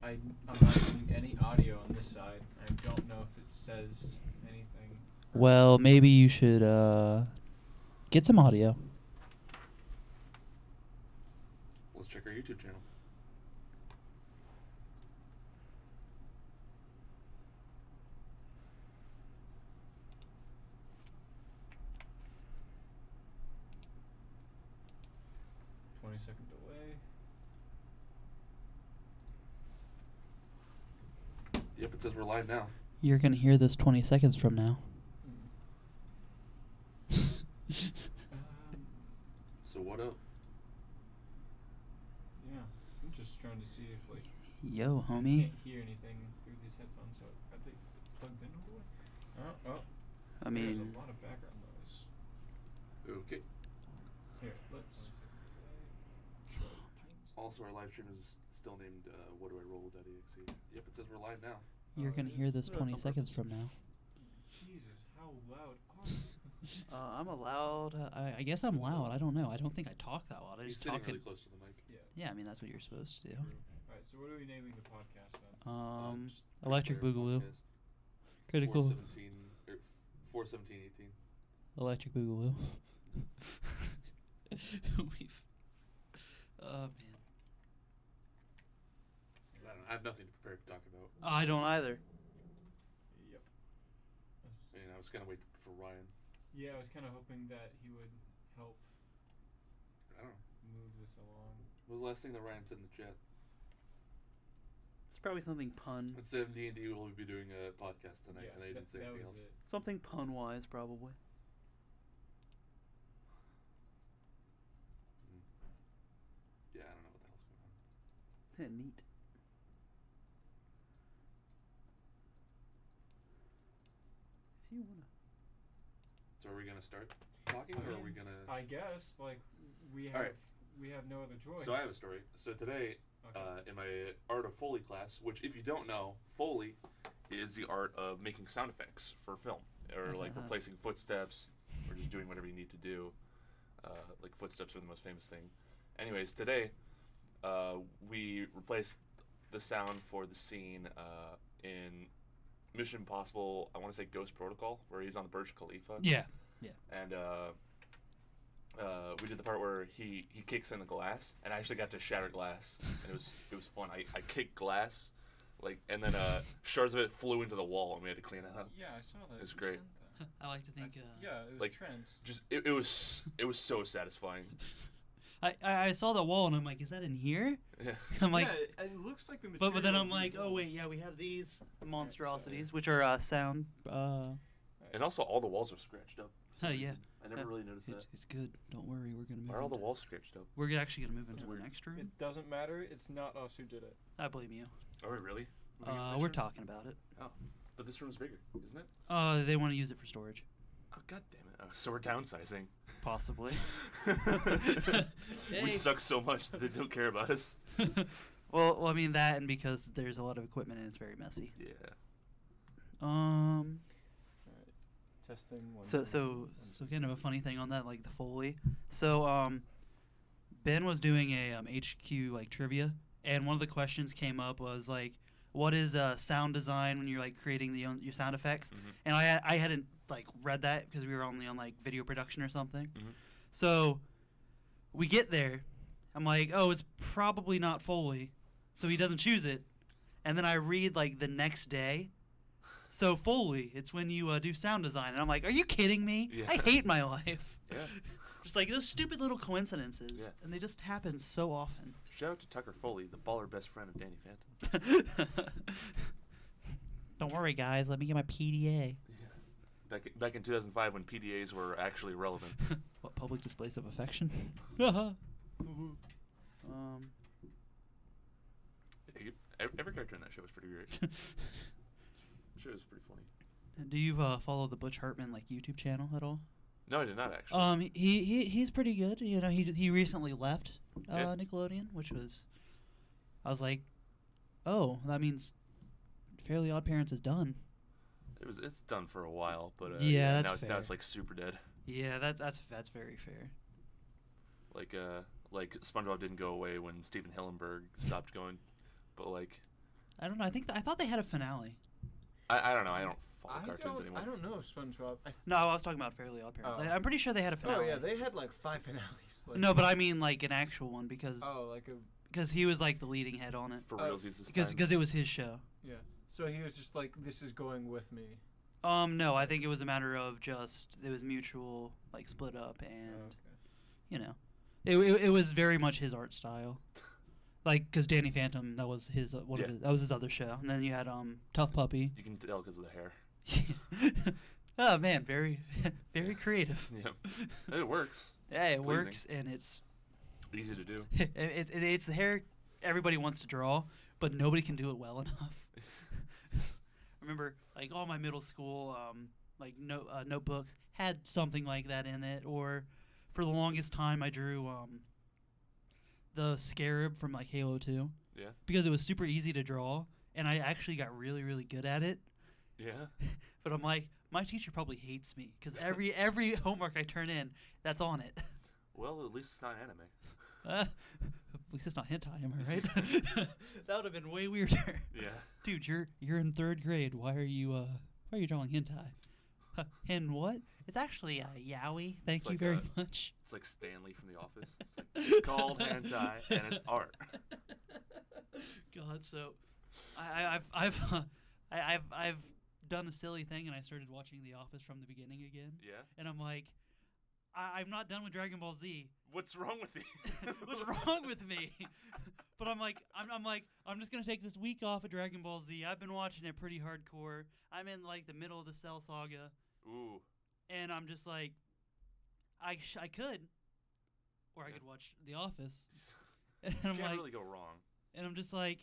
I'm not getting any audio on this side. I don't know if it says anything. Well, maybe you should get some audio. Let's check our YouTube channel. Second delay. Yep, it says we're live now. You're going to hear this 20 seconds from now. So what up? Yeah, I'm just trying to see if Yo, I homie. can't hear anything through these headphones. So are they plugged in all the way? I mean, there's a lot of background noise. Okay. Here, let's. Also, our live stream is still named What Do I Roll.exe. Yep, it says we're live now. you're going to hear this 20 seconds from now. Jesus, how loud are you? I'm allowed. I guess I'm loud. I don't know. I don't think I talk that loud. I He's just sitting talk really it. close to the mic. Yeah. Yeah, I mean, that's what you're supposed to do. Alright, so what are we naming the podcast then? Just Electric Pretty Fair Boogaloo. Podcast. Critical. 417, or 41718. Electric Boogaloo. Oh, man. I have nothing to prepare to talk about. I don't either. Yep. And I was kind of waiting for Ryan. Yeah, I was kind of hoping that he would help I don't know. move this along. What was the last thing that Ryan said in the chat? It's probably something pun. It said D&D will be doing a podcast tonight, Yeah, and they didn't say that anything was else. it. Something pun-wise, probably. Yeah, I don't know what the hell's going on. Neat. If you wanna. So are we gonna start talking, or are we gonna? I guess we have Alright. we have no other choice. So I have a story. So today, Okay. in my Art of Foley class, which if you don't know, Foley is the art of making sound effects for film, or like replacing footsteps, or just doing whatever you need to do. Like footsteps are the most famous thing. Anyways, today we replaced the sound for the scene in Mission Impossible. I want to say Ghost Protocol, where he's on the Burj Khalifa. Yeah. Yeah. And we did the part where he kicks in the glass, and I actually got to shatter glass, and it was fun. I kicked glass, and then shards of it flew into the wall, and we had to clean it up. Yeah, I saw that. It was You great. sent that. I like to think. Yeah, it was like, Trent. Just it was so satisfying. I saw the wall and I'm like, is that in here? Yeah. I'm like, yeah, it looks like the material. but then I'm of like, these oh wait, walls. yeah, we have these so- monstrosities, which are sound. And also all the walls are scratched up. Oh yeah. I never really noticed that. It's good. Don't worry, we're gonna move. Why are all the into- walls scratched up? We're actually gonna move into the weird. next room. It doesn't matter. It's not us who did it. I blame you. Are we really? Moving into this We're room? talking about it. Oh, but this room's bigger, isn't it? They want to use it for storage, Oh god damn it! Oh, so we're downsizing. possibly. We suck so much that they don't care about us. well, I mean that, and because there's a lot of equipment and it's very messy. Yeah. Alright. Testing one. So kind of a funny thing on that, like the Foley. So Ben was doing a HQ like trivia, and one of the questions came up was like, what is sound design when you're like creating your sound effects? Mhm. And I hadn't like read that because we were only on like video production or something. Mhm. So we get there, I'm like, oh, it's probably not Foley, so he doesn't choose it. And then I read like the next day. So Foley, it's when you do sound design, and I'm like, are you kidding me? Yeah. I hate my life. Yeah. Just like those stupid little coincidences, Yeah. and they just happen so often. Shout out to Tucker Foley, the baller best friend of Danny Phantom. Don't worry, guys. Let me get my PDA. Yeah. Back in 2005 when PDAs were actually relevant. What, public displays of affection? Every character in that show was pretty great. The show was pretty funny. Do you follow the Butch Hartman like YouTube channel at all? No, I did not actually. He's pretty good. You know, he recently left Yeah. Nickelodeon, which was, I was like, oh, that means Fairly Odd Parents is done. It's done for a while, but Yeah, now that's it's fair. like super dead. Yeah, that's very fair. Like SpongeBob didn't go away when Steven Hillenburg stopped going, but like I don't know. I thought they had a finale. I don't know. I don't follow cartoons anymore. I don't know SpongeBob. No, I was talking about Fairly Odd Parents. Oh. I'm pretty sure they had a finale. Oh yeah, they had like 5 finales. Like, No, but I mean like an actual one because like a because he was like the leading head on it. For realsies this time. Because it was his show. yeah. So he was just like, this is going with me. No, I think it was a matter of just it was mutual, like split up, and you know, it was very much his art style, like because Danny Phantom, that was his that was his other show, and then you had Tough Puppy. You can tell because of the hair. Oh man, very very creative. Yeah, it works. Yeah, it Pleasing. works, and it's Easy to do. it's the hair everybody wants to draw, but nobody can do it well enough. I remember like all my middle school notebooks had something like that in it, or for the longest time I drew the Scarab from like Halo 2. Yeah. Because it was super easy to draw, and I actually got really really good at it. Yeah. But I'm like, my teacher probably hates me because every homework I turn in, that's on it. Well, at least it's not anime. At least it's not hentai, am I right? That would have been way weirder. Yeah. Dude, you're in 3rd grade. Why are you drawing hentai? Hen what? It's actually yaoi. Thank It's you like very much. It's like Stanley from The Office. It's called hentai and it's art. God, so I've done a silly thing and I started watching The Office from the beginning again. Yeah. And I'm like, I'm not done with Dragon Ball Z. What's wrong with you? What's wrong with me? But I'm just gonna take this week off of Dragon Ball Z. I've been watching it pretty hardcore. I'm in like the middle of the Cell Saga. Ooh. And I'm just like, I could, or I could watch The Office. And I'm Can't like, really go wrong. and I'm just like,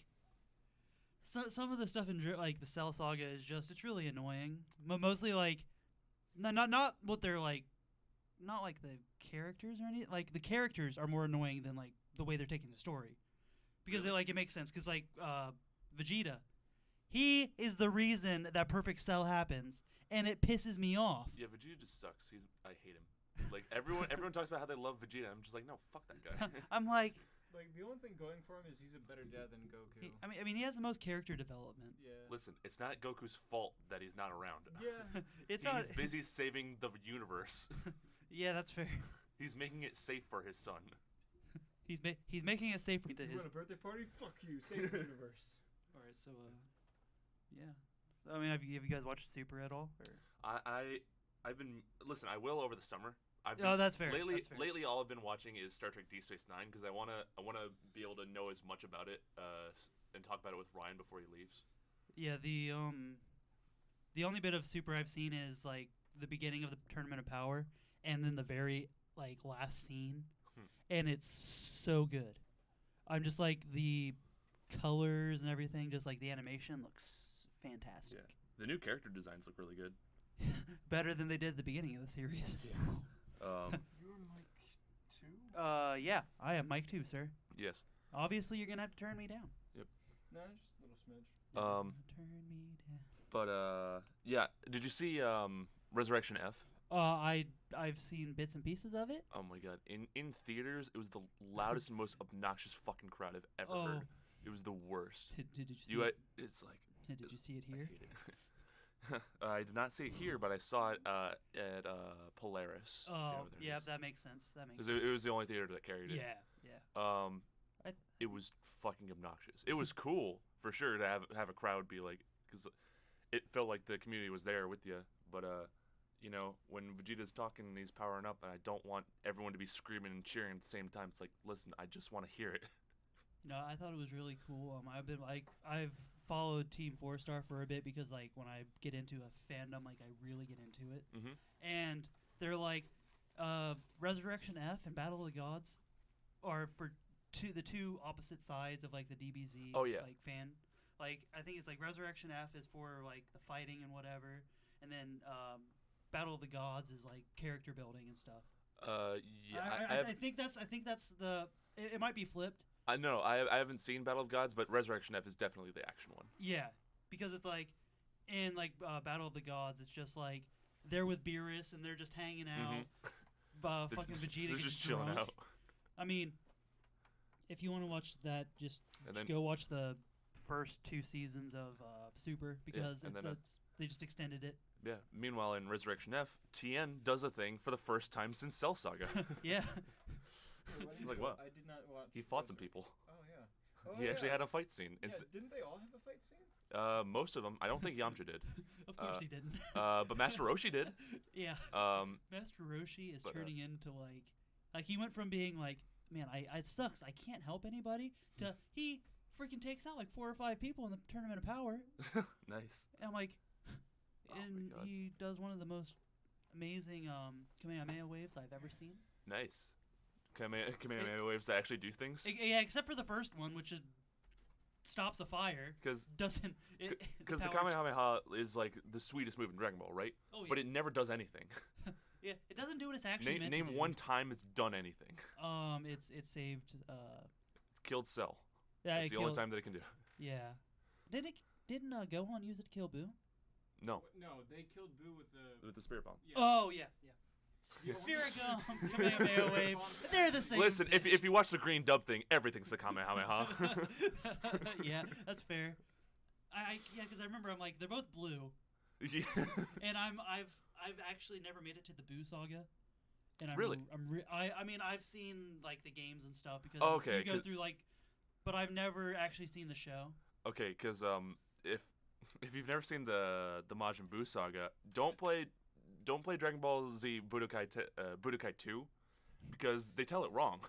some of the stuff in like the Cell Saga is just it's really annoying. But mostly like, not what they're like. Not like the characters or anything. Like the characters are more annoying than like the way they're taking the story, because it makes sense. Because like Vegeta, he is the reason that Perfect Cell happens, and it pisses me off. Yeah, Vegeta just sucks. I hate him. Like everyone talks about how they love Vegeta. I'm just like, no, fuck that guy. I'm like the only thing going for him is he's a better dad than Goku. I mean, he has the most character development. Yeah. Listen, it's not Goku's fault that he's not around. Yeah. It's he's not. busy saving the universe. Yeah, that's fair. He's making it safe for his son. He's making it safe to You his. want a birthday party? Fuck you. Save the universe. All right, so yeah. I mean, have you guys watched Super at all? Or? I've been listen. I will over the summer. That's fair. Lately, all I've been watching is Star Trek: Deep Space Nine because I wanna be able to know as much about it and talk about it with Ryan before he leaves. Yeah, the only bit of Super I've seen is like the beginning of the Tournament of Power, and then the very like last scene, and it's so good. I'm just like the colors and everything, just like the animation looks fantastic. Yeah, the new character designs look really good. Better than they did at the beginning of the series. Yeah. You're Mike 2? Yeah, I am Mike too, sir. Yes. Obviously, you're gonna have to turn me down. Yep. No, just a little smidge. Turn me down. But yeah. Did you see Resurrection F? I've seen bits and pieces of it. Oh my god! In theaters, it was the loudest and most obnoxious fucking crowd I've ever heard. It was the worst. Did you see it? It's like. Did you see it here? I hate it. I did not see it here, but I saw it at Polaris. Oh, yeah, that makes sense. It was the only theater that carried it. Yeah. It was fucking obnoxious. It was cool for sure to have a crowd be like, because it felt like the community was there with you. But you know, when Vegeta's talking and he's powering up, and I don't want everyone to be screaming and cheering at the same time. It's like, listen, I just want to hear it. No, I thought it was really cool. I've followed Team 4-Star for a bit because like when I get into a fandom, like I really get into it. Mm-hmm. And they're like, Resurrection F and Battle of the Gods are for the two opposite sides of like the DBZ. Oh, yeah. Like fan. Like I think it's like Resurrection F is for like the fighting and whatever, and then Battle of the Gods is like character building and stuff. Yeah. I think that's the. It might be flipped. I know. I haven't seen Battle of Gods, but Resurrection F is definitely the action one. Yeah, because it's like in like Battle of the Gods, it's just like they're with Beerus and they're just hanging out. Fucking Vegeta they're gets just drunk. chilling out. I mean, if you want to watch that, just go watch the first 2 seasons of Super because and then they just extended it. Yeah. Meanwhile, in Resurrection F, Tien does a thing for the first time since Cell Saga. Yeah. Like what? I did not watch. He fought some people. Oh yeah. Oh, He actually had a fight scene. Yeah, didn't they all have a fight scene? Most of them. I don't think Yamcha did. Of course he didn't. But Master Roshi did. Yeah. Master Roshi is turning into like he went from being like, man, it sucks, I can't help anybody, to he freaking takes out like 4 or 5 people in the Tournament of Power. Nice. And I'm like, Oh and my God. he does one of the most amazing Kamehameha waves I've ever seen. Nice. Kamehameha waves that actually do things. Yeah, except for the first one, which is stops a fire. Because Doesn't the Kamehameha is like the sweetest move in Dragon Ball, right? Oh, yeah. But it never does anything. Yeah, it doesn't do what it's actually meant to Name do. one time it's done anything. It saved. Killed Cell. Yeah, That's the only time that it can do. Yeah, didn't Gohan use it to kill Boo? No. No, they killed Boo with the Spirit Bomb. Yeah. Oh yeah. Yeah. Spirit Gum, Kamehameha Wave. They're the same. Listen, thing. if you watch the green dub thing, everything's the Kamehameha. Yeah, that's fair. Because I remember I'm like they're both blue, Yeah. and I've actually never made it to the Boo saga. And Really? I mean I've seen like the games and stuff because Okay, you go through like, but I've never actually seen the show. Okay, because if you've never seen the Majin Buu saga, don't play Dragon Ball Z Budokai 2 because they tell it wrong.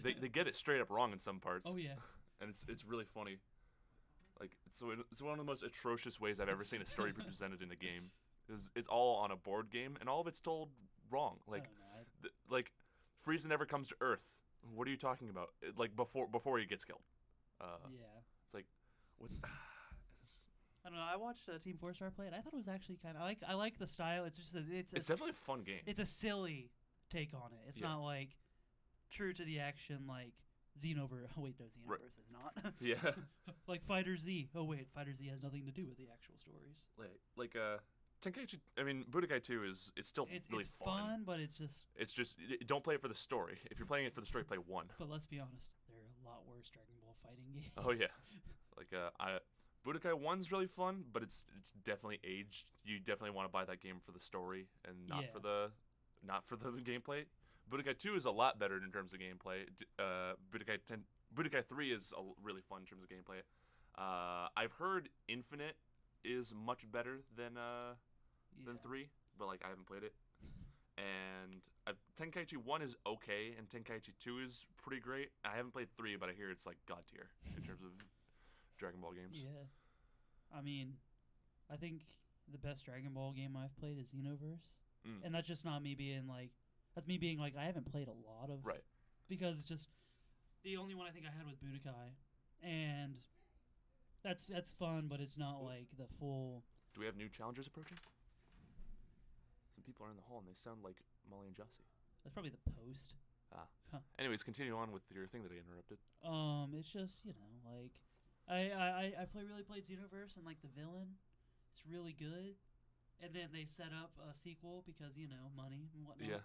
they get it straight up wrong in some parts. Oh yeah. And it's really funny. Like it's one of the most atrocious ways I've ever seen a story be presented in a game. It's all on a board game and all of it's told wrong. Like like Frieza never comes to Earth. What are you talking about? Like before he gets killed. Yeah. It's like what's I don't know. I watched Team 4-Star play it. I thought it was actually kind of I like the style. It's just it's definitely a fun game. It's a silly take on it. It's not like true to the action like Xenoverse. Oh wait, no, Xenoverse is not. Yeah. Like Fighter Z. Oh wait, Fighter Z has nothing to do with the actual stories. Like Tenkaichi. I mean, Budokai 2 it's still really fun, but it's just don't play it for the story. If you're playing it for the story, play 1. But let's be honest, there are a lot worse Dragon Ball fighting games. Oh yeah. Like Budokai 1's really fun, but it's definitely aged. You definitely want to buy that game for the story and not for the gameplay. Budokai 2 is a lot better in terms of gameplay. Budokai 3 is really fun in terms of gameplay. I've heard Infinite is much better than 3, but like I haven't played it. And Tenkaichi 1 is okay, and Tenkaichi 2 is pretty great. I haven't played 3, but I hear it's like god tier in terms of Dragon Ball games. Yeah. I mean, I think the best Dragon Ball game I've played is Xenoverse. And that's just not me being like, that's me being like, I haven't played a lot of. Right. Because it's just, the only one I think I had was Budokai. And that's fun, but it's not like the full. Do we have new challengers approaching? Some people are in the hall and they sound like Molly and Jossie. That's probably the post. Ah. Huh. Anyways, continue on with your thing that I interrupted. It's just, like, I played Xenoverse and like the villain, it's really good, and then they set up a sequel because money and whatnot. Yeah.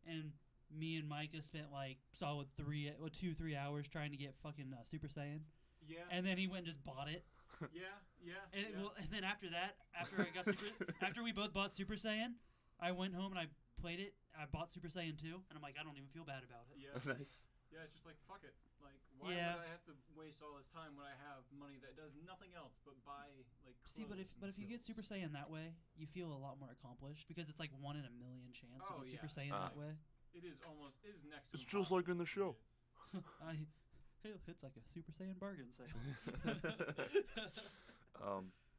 And me and Micah spent like solid 2-3 hours trying to get fucking Super Saiyan. Yeah. And then he went and just bought it. Yeah. And then after that, after we both bought Super Saiyan, I went home and I played it. I bought Super Saiyan 2, and I'm like, I don't even feel bad about it. Yeah. Nice. Yeah, it's just like, fuck it. Like, why would I have to waste all this time when I have money that does nothing else but buy, like, clothes? See, but if you get Super Saiyan that way, you feel a lot more accomplished because it's like 1 in a million chance to get Super Saiyan that way. It is next to It's just like in the show. It's like a Super Saiyan bargain sale.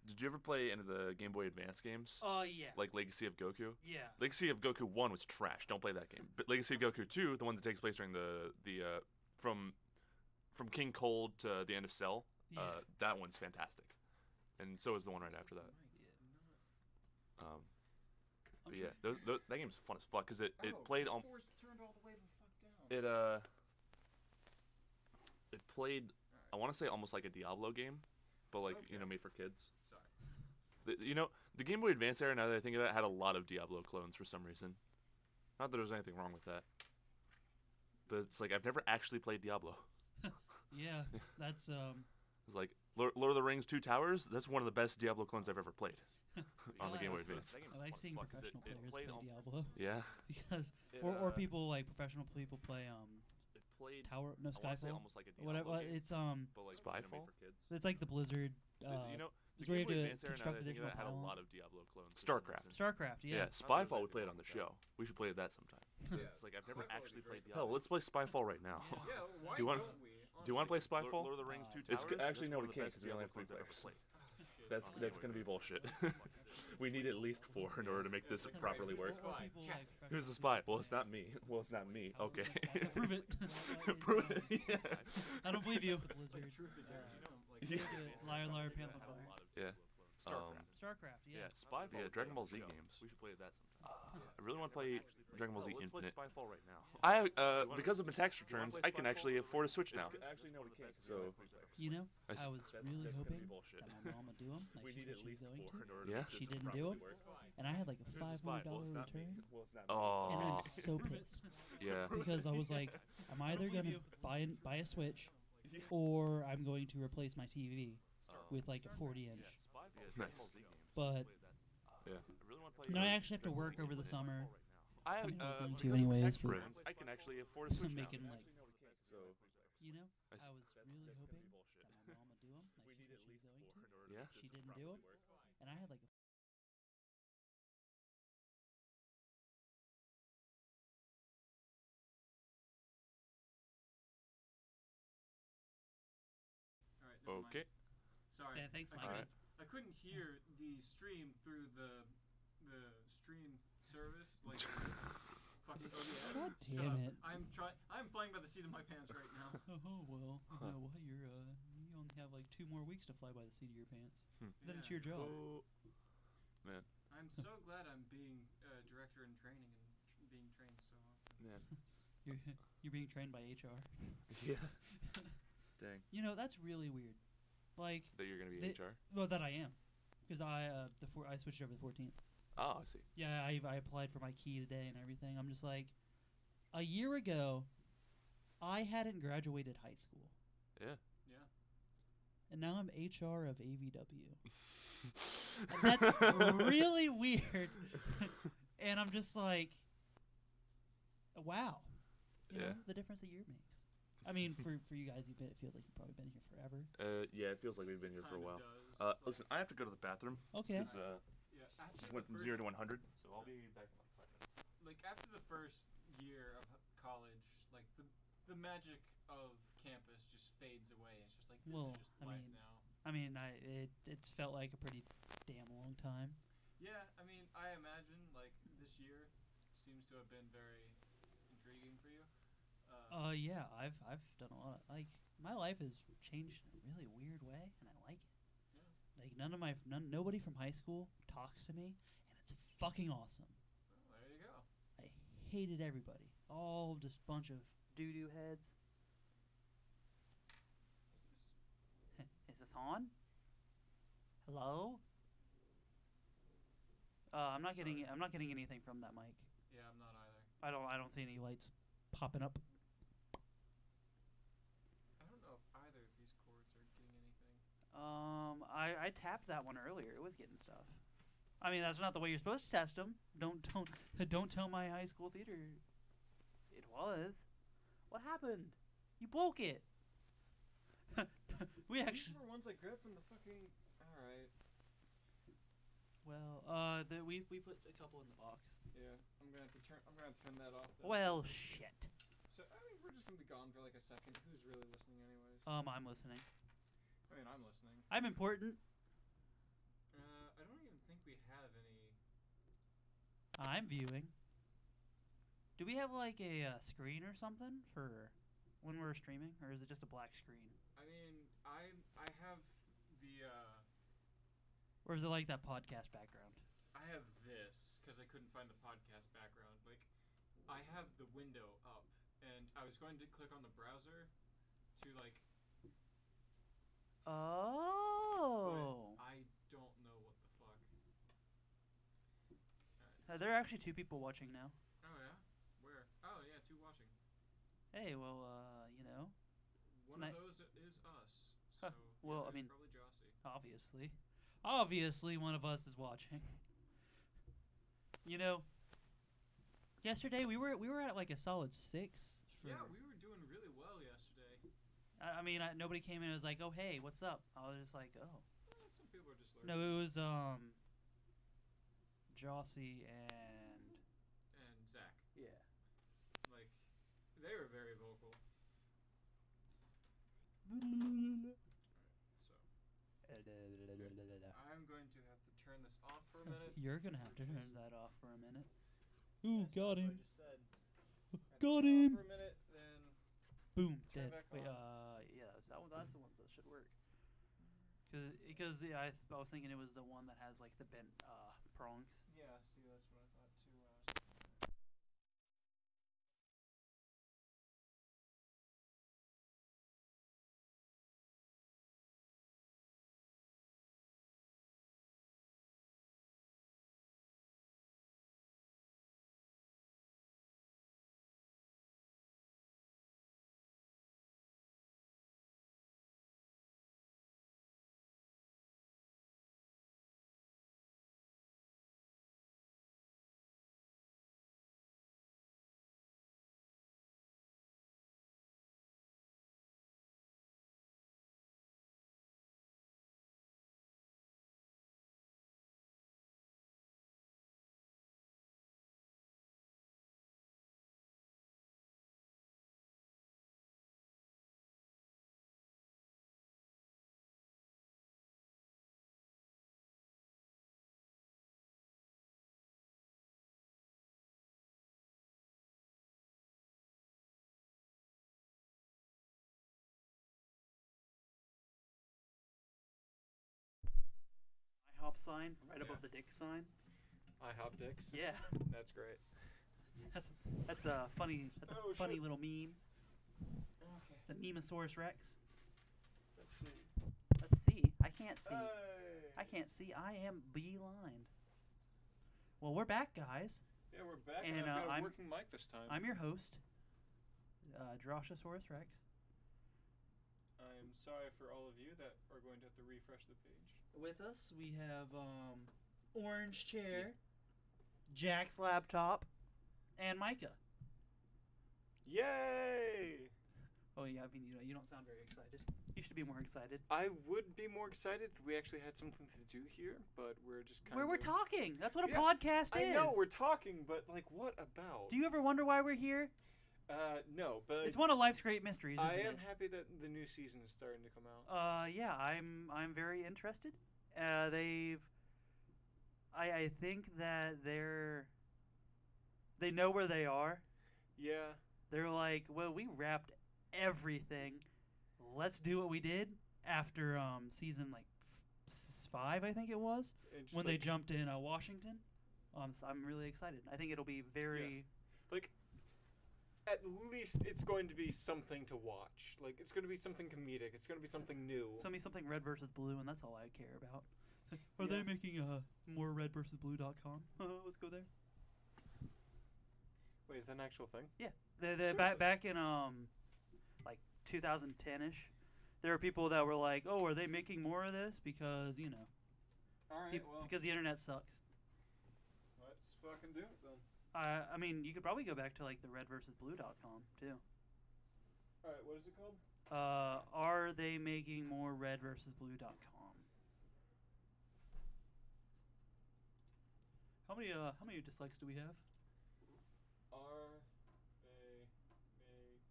Did you ever play any of the Game Boy Advance games? Oh, yeah. Like Legacy of Goku? Yeah. Legacy of Goku 1 was trash. Don't play that game. But Legacy of Goku 2, the one that takes place during the from King Cold to the end of Cell, that one's fantastic. And so is the one right after that. But yeah, that game's fun as fuck because it played on. Turned all the way the fuck down. It played. I want to say almost like a Diablo game, but like made for kids. Sorry. The Game Boy Advance era, now that I think of it, had a lot of Diablo clones for some reason. Not that there's anything wrong with that, but it's like I've never actually played Diablo. Yeah, that's It's like Lord of the Rings: Two Towers. That's one of the best Diablo clones I've ever played on the Game Boy Advance. I like seeing professional players play Diablo. Yeah. Because or people like professional people play Tower no Skyfall. Almost like a Diablo Whatever game, it's but like, Spyfall. for kids. It's like the Blizzard. The where you Game Boy have to Advance era, now construct that I think of additional it, had a lot pylons. of Diablo clones. StarCraft, yeah. Spyfall we played on the show. We should play that sometime. It's like I've never actually played Diablo. Hell, let's play Spyfall right now. Yeah, why Do you want? don't we? Do you want to play Spyfall? Lord of the Rings: Two Towers. Actually, no, we can't because we only have 3 players. That's gonna be bullshit. We need at least 4 in order to make this properly work. Who's the spy? Well, it's not me. Okay. Prove it. Prove it. Yeah. I don't believe you. Yeah. Liar, liar, pants on fire. Yeah. StarCraft, yeah. Spyfall. Yeah, Dragon Ball Z games. We should play that sometime. I really want to play Dragon Ball Z Infinite. Let's play Spyfall right now. Because of my tax returns, I can actually afford a Switch now. So. You know, I was really hoping that my mom would do them. Like she said she was going to. Yeah. She didn't do them, and I had like a $500 return, Oh. and I'm so pissed. Yeah. Because I was like, I'm either gonna buy a Switch, or I'm going to replace my TV with like a 40-inch. Nice. But Yeah. you know, I actually have to work over the summer. I was going to anyways, but I can actually afford a Switch now. making like, So. you know, I was really hoping that my mom would do them. Like she said she was going to. Yeah. She didn't do them, and I had like a Okay. Sorry. Yeah, thanks, Mike. Alright. I couldn't hear the stream through the stream service, like fucking OBS. God damn it. I'm flying by the seat of my pants right now. Oh well, you know what? You only have like 2 more weeks to fly by the seat of your pants. Then it's your job. Oh. Man. I'm so glad I'm being director in training and being trained so often. Man. You're being trained by HR. Yeah. Dang. You know, that's really weird. Like That you're gonna be HR? well, that I am, because I switched over to the 14th. Oh, I see. Yeah, I applied for my key today and everything. I'm just like, a year ago, I hadn't graduated high school, Yeah. Yeah. and now I'm HR of AVW. And that's really weird. And I'm just like, wow, you know, the difference a year makes. I mean, for you guys, it feels like you've probably been here forever. Yeah, it feels like we've been here for a while. Listen, I have to go to the bathroom. Okay. Yeah, Just went from 0 to 100, so I'll be back in like 5 minutes. Like after the first year of college, like the magic of campus just fades away. It's just like this is just life now. I mean, it's felt like a pretty damn long time. Yeah, I mean, I imagine like this year seems to have been very intriguing for you. Yeah, I've done a lot. Like my life has changed in a really weird way, and I like it. Yeah. Like nobody from high school talks to me, and it's fucking awesome. Well, there you go. I hated everybody. All just bunch of doo-doo heads. Is this on? Hello? I'm not getting anything from that mic. Yeah, I'm not either. I don't see any lights popping up. I don't know if either of these cords are getting anything. I tapped that one earlier. It was getting stuff. I mean, that's not the way you're supposed to test them. Don't tell my high school theater. It was. What happened? You broke it. We actually. These were ones I grabbed from the fucking. All right. Well, we put a couple in the box. Yeah, I'm gonna have to turn that off. Then. Well, shit. So I mean, we're just gonna be gone for like a second. Who's really listening, anyways? I'm listening. I mean, I'm listening. I'm important. I don't even think we have any. I'm viewing. Do we have like a screen or something for when we're streaming, or is it just a black screen? I mean, I have the. Or is it like that podcast background? I have this because I couldn't find the podcast background. Like, I have the window up, and I was going to click on the browser to like. Oh. But I don't know what the fuck. There are actually 2 people watching now. Oh yeah, where? Oh yeah, 2 watching. Hey, well, you know. One of those is us. So. Well, Yeah, I mean, probably Jossie. obviously, one of us is watching. You know, yesterday we were at like a solid 6. Yeah, we were doing really well yesterday. I mean, nobody came in and was like, "Oh, hey, what's up?" I was just like, "Oh." Some people are just No, learning. it was Jossie and Zach. yeah. Like, they were very vocal. So, I'm going to have to turn this off for a minute. You're gonna have to turn that off for a minute. Ooh, Yes, got that's him. What I just said. Got Turn it off him. for a minute, then Boom, turn dead. back Wait, on. yeah, that's the one that should work. Because yeah, I was thinking it was the one that has like the bent prongs. Yeah, see, that's what I thought too. IHOP sign right Yeah. above the dick sign. IHOP dicks. Yeah, That's great. that's a funny Shit. little meme. Okay. The Memosaurus Rex. Let's see. Let's see. I can't see. Hey. I can't see. I am blind. Well, we're back, guys. Yeah, we're back, And, and I've got a I'm- working mic this time. I'm your host, Droshosaurus Rex. I'm sorry for all of you that are going to have to refresh the page. With us, we have Orange Chair, Jack's laptop, and Micah. Yay! Oh yeah, I mean you don't sound very excited. You should be more excited. I would be more excited if we actually had something to do here, but we're just kind Where of... we're talking. That's what a Yeah, podcast is. I know, we're talking, but, like, what about? Do you ever wonder why we're here? No, but... It's one of life's great mysteries, isn't I am it? happy that the new season is starting to come out. Yeah, I'm very interested. I think that they know where they are. Yeah. They're like, well, we wrapped everything. Let's do what we did after season like 5, I think it was, And just when they like- jumped in Washington. So I'm really excited. I think it'll be very. Like, at least it's going to be something to watch. Like, it's going to be something comedic. It's going to be something new. Send me something red versus blue, and that's all I care about. Are Yeah. they making more redversusblue.com? Let's go there. Wait, is that an actual thing? Yeah, Seriously? back in like 2010ish, there were people that were like, "Oh, are they making more of this?" Because Alright, well, because the internet sucks. let's fucking do it then. I mean, you could probably go back to like the redversusblue.com too. Alright, what is it called? Are they making more redversusblue.com? How many dislikes do we have? Are they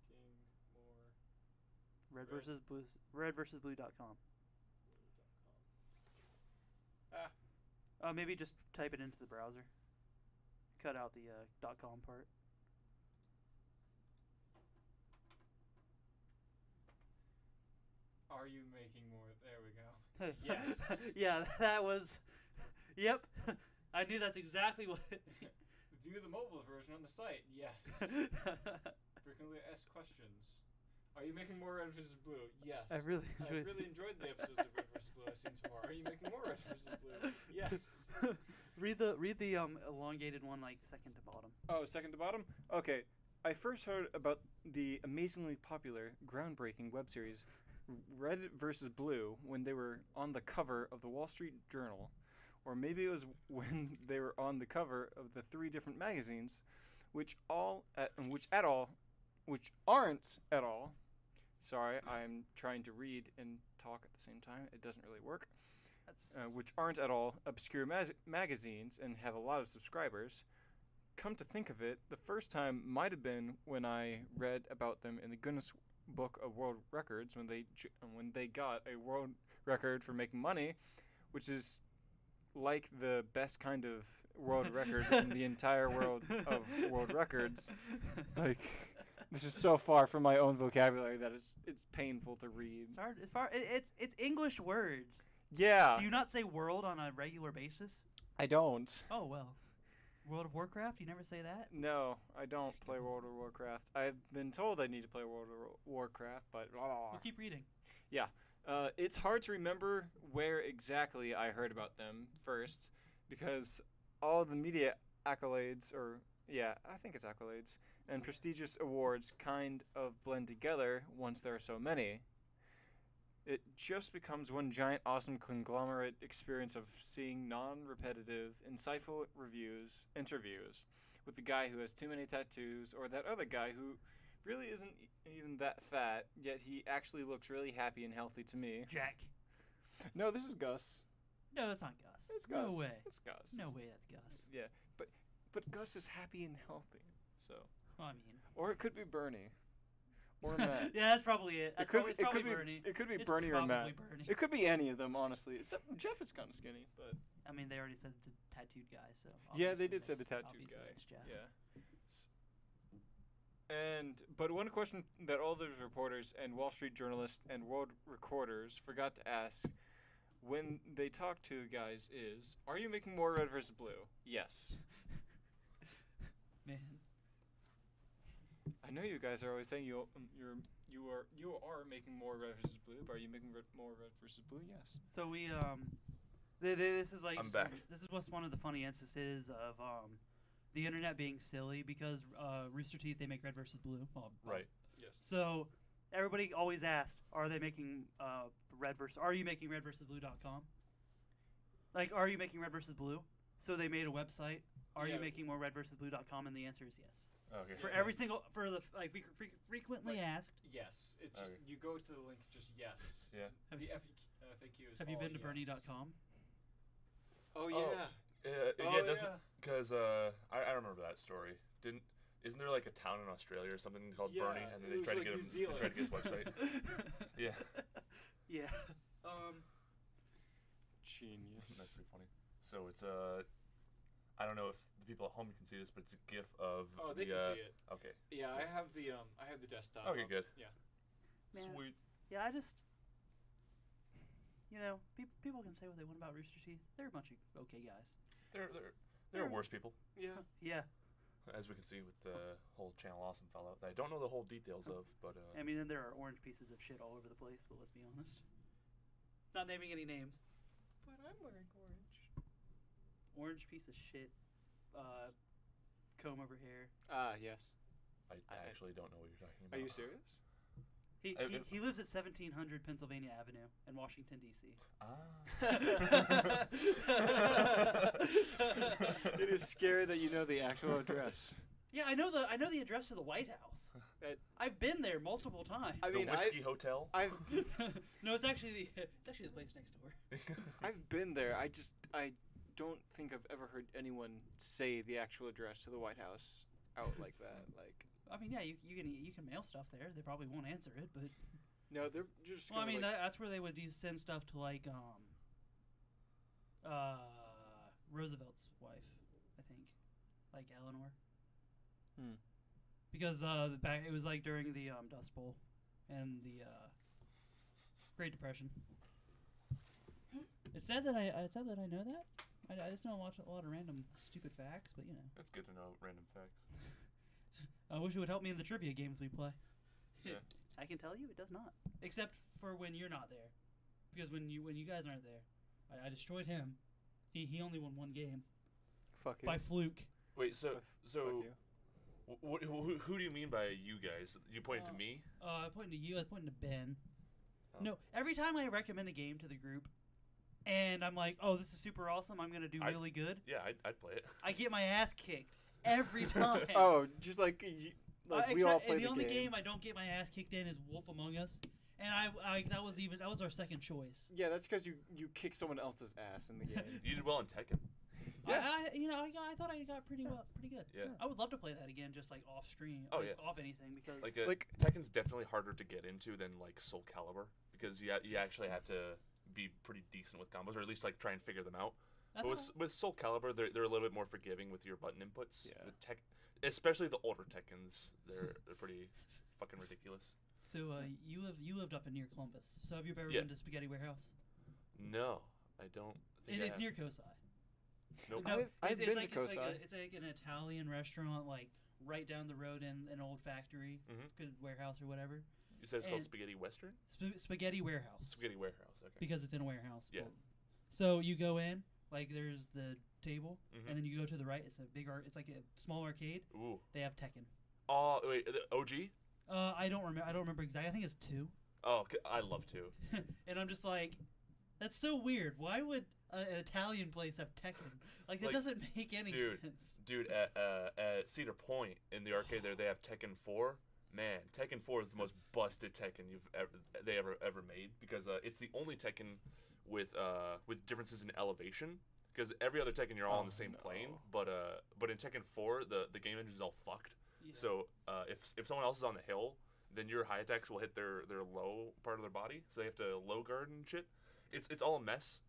making more redversusblue.com. Ah, Maybe just type it into the browser. Cut out the .com part. are you making more? There we go. Yes. Yeah, that was. Yep. I knew that's exactly what. View the mobile version on the site. Yes. Frequently asked questions. Are you making more Red vs. Blue? Yes. I really I've enjoyed. really enjoyed the episodes of Red vs. Blue I've seen so far. Are you making more Red vs. Blue? Yes. read the elongated one, like second to bottom. Oh, second to bottom? Okay. I first heard about the amazingly popular, groundbreaking web series red versus blue when they were on the cover of the Wall Street Journal, or maybe it was when they were on the cover of the 3 different magazines, which aren't at all. Sorry, I'm trying to read and talk at the same time. It doesn't really work. Which aren't at all obscure magazines and have a lot of subscribers. Come to think of it, the first time might have been when I read about them in the Guinness Book of World Records when they got a world record for making money, which is like the best kind of world record in the entire world of world records. Like, this is so far from my own vocabulary that it's painful to read. It's English words. Yeah. Do you not say world on a regular basis? I don't. Oh well. World of Warcraft? You never say that? No, I don't play World of Warcraft. I've been told I need to play World of Warcraft, but We'll keep reading. Yeah. It's hard to remember where exactly I heard about them first, because all the media accolades, I think it's accolades, and prestigious awards kind of blend together once there are so many. It just becomes one giant awesome conglomerate experience of seeing non-repetitive, insightful interviews with the guy who has too many tattoos, or that other guy who really isn't even that fat, yet he actually looks really happy and healthy to me. Jack. No, this is Gus. No, that's not Gus. It's Gus. No way. It's Gus. No way that's Gus. Yeah, but Gus is happy and healthy, so. Well, I mean. Or it could be Bernie. Or Matt. Yeah, that's probably it. It's probably Bernie. It could be It's Bernie or Matt. Bernie. It could be any of them, honestly. Except Jeff is kind of skinny, but. I mean, they already said the tattooed guy, so. Yeah, they did obviously say the that's- tattooed obviously guy. that's Jeff. Yeah. But one question that all those reporters and Wall Street journalists and world recorders forgot to ask when they talk to the guys is, are you making more red versus blue? Yes. Man. I know you guys are always saying you are making more red versus blue, but are you making more red versus blue? Yes. So we this is like I'm back. This is what's one of the funny instances of the internet being silly because Rooster Teeth, they make red versus blue. Well, Right. Yes. So everybody always asked, are you making red versus blue.com? Like, are you making red versus blue? So they made a website. Are you making more red versus blue.com? And the answer is yes. Okay. For every single frequently asked. Yes. It's just Okay. you go to the link, just yes. Yeah. Have The you FAQ is have you all been to yes. Bernie.com? Oh Oh. yeah. Yeah, it doesn't, because I remember that story. Isn't there like a town in Australia or something called Yeah, Bernie, and then it they was tried like to get New him, they tried to get his website? Yeah, Yeah. Genius. that's pretty funny. So it's I don't know if the people at home can see this, but it's a GIF of. Oh, they the, can see it. Okay. Yeah, I have the desktop. Okay, up. good. Yeah. Man. Sweet. Yeah, I just, people can say what they want about Rooster Teeth. They're a bunch of okay guys. There are worse people, Yeah. Yeah. as we can see with the whole Channel Awesome fallout that I don't know the whole details of, but I mean, and there are orange pieces of shit all over the place, but let's be honest. Not naming any names. But I'm wearing orange. Orange piece of shit. Comb over hair. Ah, yes. I actually don't know what you're talking about. Are you serious? He lives at 1700 Pennsylvania Avenue in Washington, D.C. Ah. It is scary that you know the actual address. Yeah, I know the address of the White House. I've been there multiple times. I mean, the Whiskey Hotel. No, it's actually the place next door. I've been there. I don't think I've ever heard anyone say the actual address to the White House out like that. Like, I mean, yeah, you can mail stuff there. They probably won't answer it, but no, they're just. well, I gonna, mean, like, that's where they would send stuff to like Roosevelt's wife, I think, like Eleanor. Because it was like during the Dust Bowl and the Great Depression. It's sad that I know that. I just know a lot of random stupid facts, but you know. It's good to know random facts. I wish it would help me in the trivia games we play. Yeah. I can tell you it does not, except for when you're not there, because when you guys aren't there, I destroyed him. He only won one game fuck you. by fluke. Wait, so Fuck you. who do you mean by you guys? You pointed to me? I pointed to you. I was pointing to Ben. No, every time I recommend a game to the group, and I'm like, "Oh, this is super awesome. I'm gonna do really good." Yeah, I'd play it. I get my ass kicked every time. Oh, just like we all play the only game. game I don't get my ass kicked in is Wolf Among Us, and that was our second choice. Yeah, that's because you kick someone else's ass in the game. You did well in Tekken. Yeah. I thought I got pretty good. Yeah. I would love to play that again, just like off stream, Oh, off anything, because Like Tekken's definitely harder to get into than like Soul Calibur because you actually have to be pretty decent with combos, or at least like try and figure them out. But with Soul Calibur, they're a little bit more forgiving with your button inputs. Yeah. With especially the older Tekkens, they're pretty fucking ridiculous. So you lived up in near Columbus. So have you ever Yeah. been to Spaghetti Warehouse? No, I don't think I It's have. near Kosai. Nope. No, I've been to it's Kosai. it's like an Italian restaurant, like right down the road in an old factory, good warehouse or whatever. You said it's called and- Spaghetti Western? Spaghetti Warehouse. Spaghetti Warehouse, okay. Because it's in a warehouse. Yeah. So you go in, like there's the table, Mhm. and then you go to the right. It's a big it's like a small arcade. Ooh. They have Tekken. Oh, wait, the OG? I don't remember exactly. I think it's 2. Oh, I love to. And I'm just like, that's so weird. Why would an Italian place have Tekken? Like, that Like, doesn't make any sense. Dude, at Cedar Point in the arcade there, they have Tekken 4. Man, Tekken 4 is the most busted Tekken they ever made because it's the only Tekken with differences in elevation. Because every other Tekken you're all on the same plane, but in Tekken 4 the game engine is all fucked. Yeah. So if someone else is on the hill, then your high attacks will hit their low part of their body, so they have to low guard and shit. It's all a mess.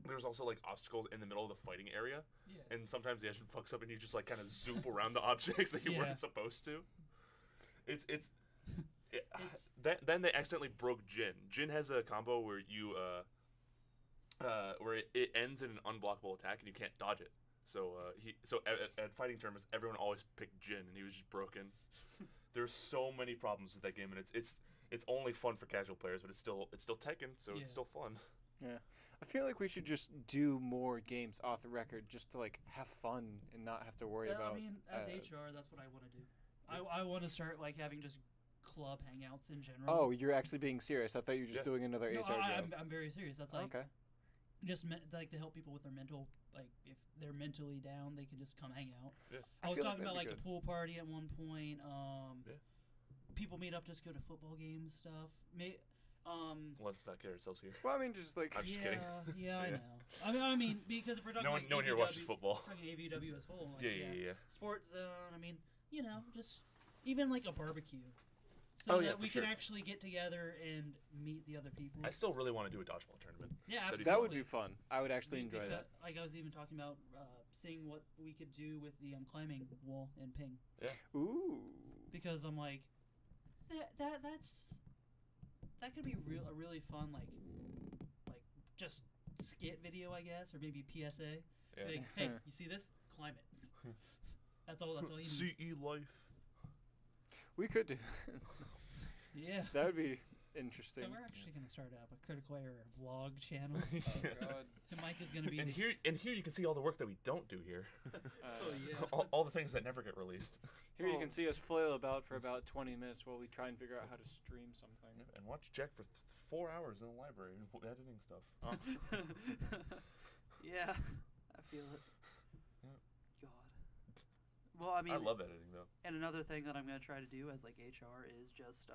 There's also like obstacles in the middle of the fighting area, Yeah. and sometimes the engine fucks up and you just like kind of zoop around the objects that you weren't supposed to. Then they accidentally broke Jin. Jin has a combo where you where it ends in an unblockable attack and you can't dodge it. So at fighting tournaments, everyone always picked Jin, and he was just broken. There's so many problems with that game, and it's only fun for casual players, but it's still Tekken, so it's still fun. Yeah, I feel like we should just do more games off the record, just to like have fun and not have to worry about. I mean, as HR, that's what I want to do. I want to start like having just club hangouts in general. Oh, you're actually being serious? I thought you were just doing another No, HR job. I'm very serious. That's like okay. just like to help people with their mental, like if they're mentally down, they can just come hang out. Yeah. I was feel like talking about that'd like be a pool party at one point. Yeah. People meet up, just go to football games, stuff. Let's not get ourselves here. Well, I mean, just like I'm just kidding. Yeah, I Yeah. know. I mean, because if we're talking No one here watches football. talking AVW as a whole. Like, Yeah. Sports zone. I mean, just even like a barbecue. So that we for can sure. actually get together and meet the other people. I still really want to do a dodgeball tournament. Yeah, that'd absolutely. be that would be fun. I would actually enjoy Because, that. Like I was even talking about seeing what we could do with the climbing wall in Ping. Ooh. Because I'm like, that could be a really fun like just skit video, I guess, or maybe PSA. Yeah. Like, hey, you see this? Climb it. That's all you need. CE life. We could do that. Yeah. That would be So interesting. we're actually gonna start up a Critical Error vlog channel. Oh god. And Mike is gonna be. And here you can see all the work that we don't do here. Yeah. all the things that never get released. Here you can see us flail about for about 20 minutes while we try and figure out how to stream something. And watch Jack for 4 hours in the library editing stuff. Yeah, I feel it. Yeah. God. Well, I mean, I love editing though. and another thing that I'm gonna try to do as like HR is just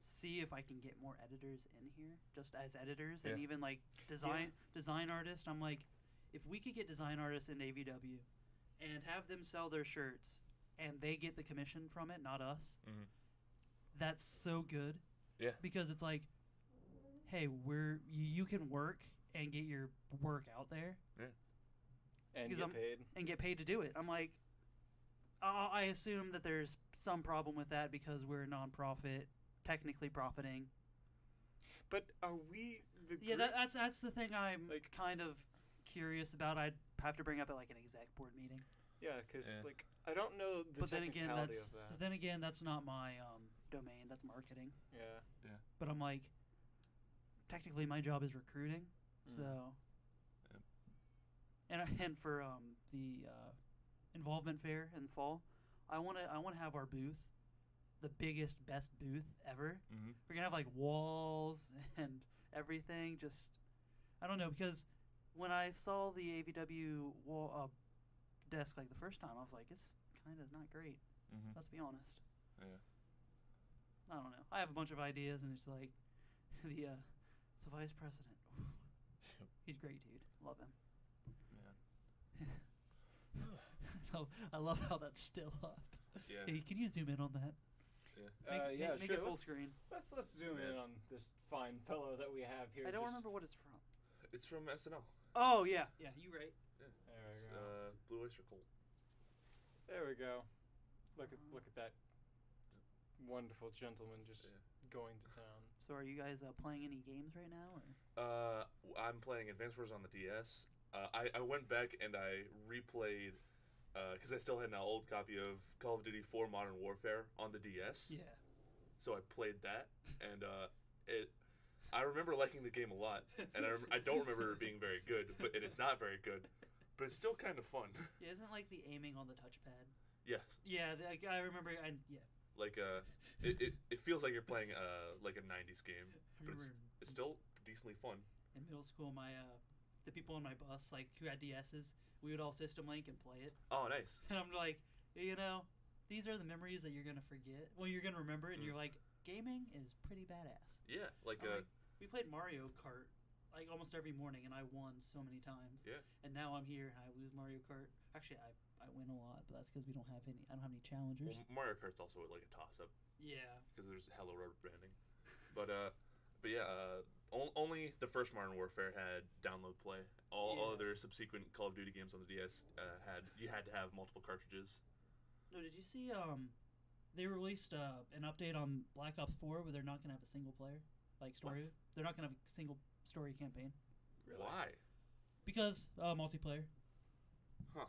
see if I can get more editors in here, just as editors, and Yeah. even like design artists. I'm like, if we could get design artists in AVW, and have them sell their shirts, and they get the commission from it, not us. Mhm. That's so good. Yeah. Because it's like, hey, you can work and get your work out there And Because get I'm- paid. and get paid to do it. I'm like, I assume that there's some problem with that because we're a nonprofit, technically profiting. But are we the Yeah, group? that's the thing I'm Like- kind of curious about. I'd have to bring up at like an exec board meeting. Yeah, because Yeah. like I don't know the But then again, technicality of that. that's not my domain. That's marketing. Yeah. But I'm like, technically my job is recruiting. Mm. So. Yep. And for the involvement fair in the fall, I want to have our booth the biggest, best booth ever. Mm-hmm. We're gonna have like walls and everything. Just I don't know, because when I saw the AVW wall desk like the first time, I was like, it's kind of not great. Mm-hmm. Let's be honest. Yeah. I don't know. I have a bunch of ideas, and it's like the vice president. He's great, dude. Love him. Yeah. I love how that's still up. Yeah. Hey, can you zoom in on that? Yeah. Make sure. it full Let's- screen. Let's zoom in on this fine fellow that we have here. I don't just- remember what it's from. It's from SNL. Oh yeah, you right. Yeah. There we It's, go. Blue Oyster Cult. There we go. Look at that wonderful gentleman just going to town. So are you guys playing any games right now? Or? I'm playing Advance Wars on the DS. I went back and I replayed because I still had an old copy of Call of Duty 4 Modern Warfare on the DS. Yeah. So I played that, and I remember liking the game a lot, and I don't remember it being very good, but it's not very good, but it's still kind of fun. Yeah, isn't it like the aiming on the touchpad? Yes. Yeah, I remember. Yeah. Like it feels like you're playing like a '90s game, I but remember it's still decently fun. in middle school, my the people on my bus, like who had DSs, we would all system link and play it. Oh, nice. And I'm like, these are the memories that you're gonna forget. Well, you're gonna remember it, and you're like, gaming is pretty badass. Yeah, like we played Mario Kart like almost every morning, and I won so many times. Yeah. And now I'm here and I lose Mario Kart. Actually, I win a lot, but that's because we don't have any. I don't have any challengers. well, Mario Kart's also like a toss-up Yeah. because there's hella rubber banding, but yeah, only the first Modern Warfare had download play. All Yeah. other subsequent Call of Duty games on the DS you had to have multiple cartridges. No, did you see? They released an update on Black Ops 4 where they're not gonna have a single player like story. What? They're not gonna have a single story campaign Why? because multiplayer. Huh.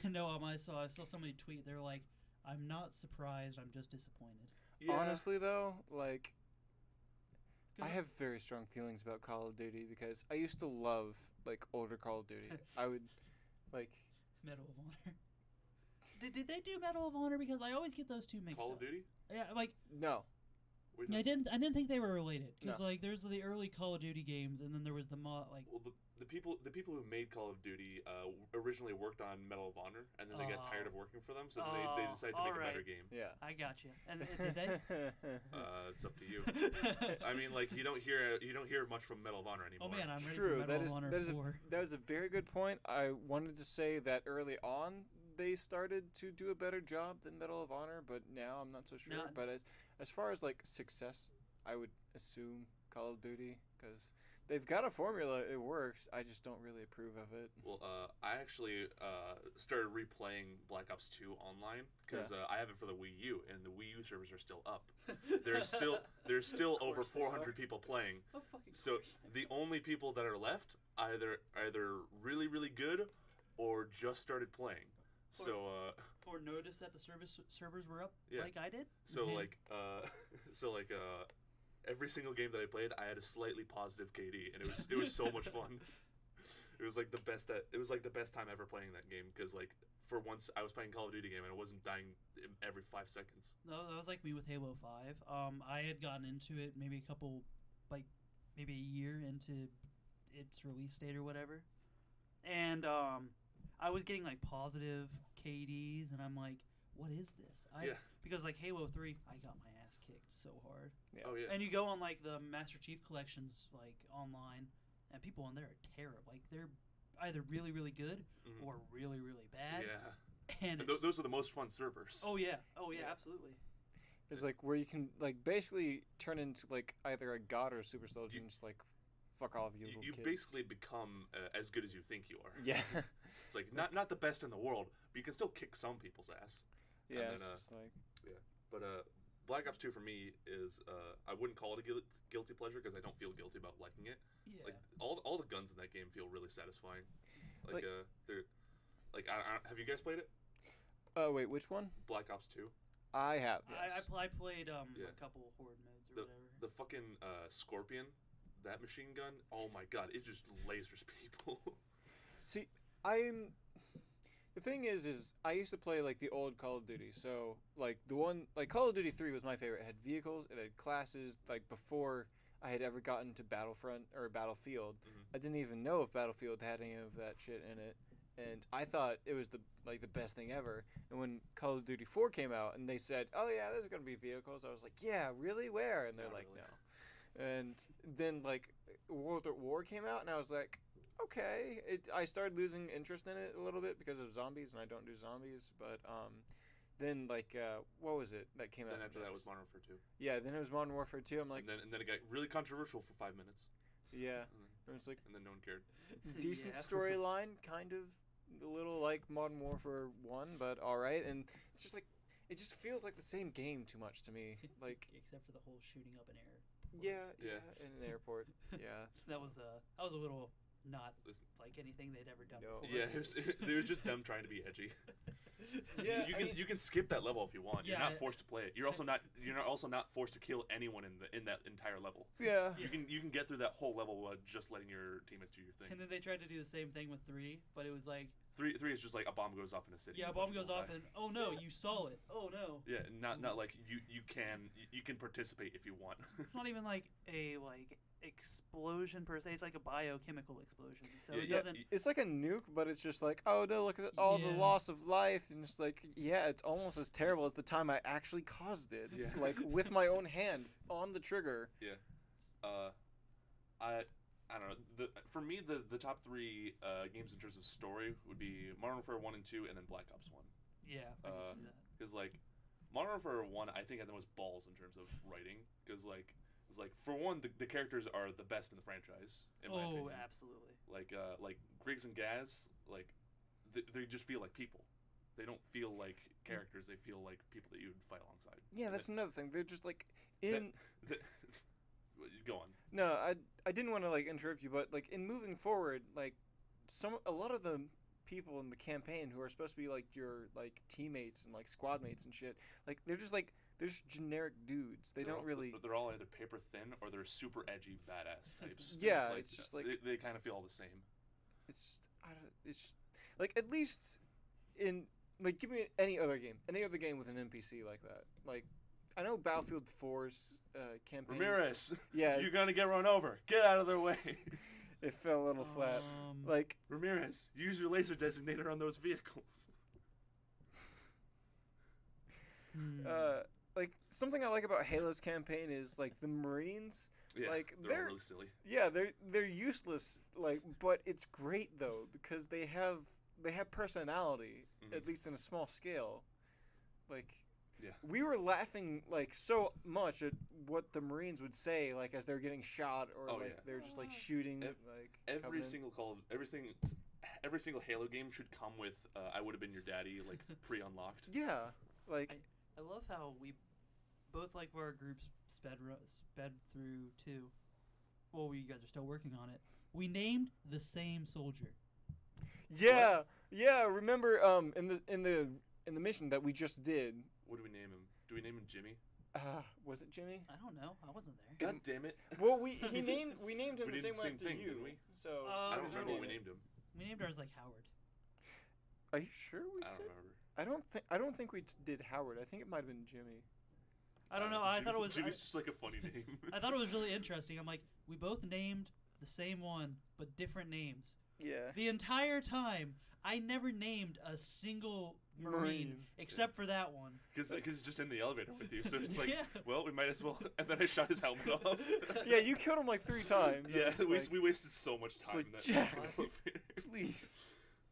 No, I saw somebody tweet. They were like, "I'm not surprised. I'm just disappointed." Yeah. Honestly, though, like, 'Cause I have very strong feelings about Call of Duty because I used to love like older Call of Duty. I would like. Medal of Honor. Did they do Medal of Honor? Because I always get those two mixed Call up. of Duty. Yeah, like No. Wait, I didn't think they were related because No. like there's the early Call of Duty games and then there was the like. Well, the people who made Call of Duty originally worked on Medal of Honor, and then they got tired of working for them, so then they decided to make a better alright. game. Yeah. I got you. And did they? It's up to you. I mean, like you don't hear much from Medal of Honor anymore. Oh man, I'm ready True. for That Medal is of Honor that is 4. that was a very good point. I wanted to say that early on they started to do a better job than Medal of Honor, but now I'm not so sure. No. But as far as like success, I would assume Call of Duty because they've got a formula. It works. I just don't really approve of it. Well, I actually started replaying Black Ops 2 online because I have it for the Wii U, and the Wii U servers are still up. There's still over course they are. 400 people playing. Oh, fucking So course they the are. only people that are left either really really good or just started playing. So Or noticed that the servers were up Yeah. like I did. so Mhm. like every single game that I played, I had a slightly positive KD, and it was so much fun. It was like the best time ever playing that game because like for once I was playing Call of Duty game and I wasn't dying every 5 seconds. No, that was like me with Halo 5. I had gotten into it maybe maybe a year into its release date or whatever, and I was getting like positive KDs, and I'm like, what is this? Because like Halo 3, I got my ass kicked so hard. Yeah. Oh yeah. And you go on like the Master Chief collections like online, and people on there are terrible. Like they're either really really good Mhm. or really really bad. Yeah. And And it's- those are the most fun servers. oh yeah, Yeah. absolutely. It's like where you can like basically turn into like either a god or a super soldier and just like fuck all of you little You kids. basically become as good as you think you are. Yeah. It's like not the best in the world, but you can still kick some people's ass. Yeah. then, It's just like But Black Ops 2 for me is I wouldn't call it a guilty pleasure because I don't feel guilty about liking it. Yeah. Like all the guns in that game feel really satisfying. Like, Like- they're like I have you guys played it? oh wait, which one? Black Ops 2. I have. Yes. I played Yeah. a couple horde modes or whatever. The fucking Scorpion, that machine gun. Oh my god, it just lasers people. See, I'm The thing is I used to play like the old Call of Duty. So like the one like Call of Duty 3 was my favorite. It had vehicles, it had classes. Like before I had ever gotten to Battlefront or Battlefield, I didn't even know if Battlefield had any of that shit in it. And I thought it was the best thing ever. And when Call of Duty 4 came out and they said, "Oh yeah, there's gonna be vehicles," I was like, "Yeah, really? Where?" And they're Not like, really. "No." And then like World at War came out, and I was like, "Okay." I started losing interest in it a little bit because of zombies, and I don't do zombies. But then like what was it that came out? Then after that was next? Modern Warfare 2. Yeah, then it was Modern Warfare 2. I'm like, And then it got really controversial for 5 minutes. yeah. And It was like then no one cared. decent Yeah. storyline, kind of a little like Modern Warfare 1, but all right. And it's just like it just feels like the same game too much to me. Like Except for the whole shooting up an air. yeah, in an airport. Yeah. That was a little not Listen. like anything they'd ever done No. before. Yeah, it was just them trying to be edgy. Yeah, you can skip that level if you want. You're Yeah, not forced to play it. You're also not forced to kill anyone in that entire level. Yeah. You can get through that whole level just letting your teammates do your thing. And then they tried to do the same thing with 3, but it was like, Three is just like a bomb goes off in a city. yeah, a and bomb bunch of goes people off die. and oh no, you saw it. Oh no. Yeah, not like you can participate if you want. It's not even like a explosion per se. It's like a biochemical explosion. So Yeah, it yeah, doesn't. It's like a nuke, but it's just like, oh no, look at all the Yeah. loss of life, and it's like, yeah, it's almost as terrible as the time I actually caused it, Yeah. like with my own hand on the trigger. I don't know. For me, the top 3 games in terms of story would be Modern Warfare 1 and 2, and then Black Ops 1. Yeah, I can see that. Because like Modern Warfare 1, I think had the most balls in terms of writing. Because like for one, the characters are the best in the franchise. In my Oh, opinion. absolutely. Like Griggs and Gaz, like they just feel like people. They don't feel like characters. They feel like people that you would fight alongside. Yeah, that's another thing. They're just like in. Go on. No, I didn't want to like interrupt you, but like in moving forward, like a lot of the people in the campaign who are supposed to be like your like teammates and like squad mates and shit, like they're just generic dudes. They're all either paper thin or they're super edgy badass types. And Yeah, like, it's just like they kind of feel all the same. it's just, it's like at least in like give me any other game with an NPC like that. Like I know Battlefield 4's campaign. Ramirez, Yeah, you're gonna get run over. Get out of their way. it fell a little flat. Like Ramirez, use your laser designator on those vehicles. like something I like about Halo's campaign is like the Marines. Yeah, Like, they're all they're- really silly. Yeah, they're useless. Like, but it's great though because they have personality, Mhm. at least in a small scale. Like, Yeah. we were laughing like so much at what the Marines would say, like as they're getting shot or Oh, like yeah. they're just like shooting. Ev- Like Every single Halo game should come with "I would have been your daddy" like pre-unlocked. Yeah, like I love how we both like where our groups sped through 2. Well, you guys are still working on it. We named the same soldier. yeah. Remember in the mission that we just did. What do we name him? Do we name him Jimmy? Was it Jimmy? I don't know. I wasn't there. God damn it! Well, we named him We the did same the way same to thing, you. didn't we? So I don't we remember what we did. named him. We named ours like Howard. Are you sure we I don't said? remember. I don't think we did Howard. I think it might have been Jimmy. I don't know. I thought it was. Jimmy's just like a funny name. I thought it was really interesting. I'm like, we both named the same one, but different names. Yeah. The entire time, I never named a single Marine except for that one. Because he's just in the elevator with you, so it's like, Yeah. well, we might as well. And then I shot his helmet off. Yeah, you killed him like 3 times. and Yeah, it's like- we wasted so much time like, in that Jack. elevator. please.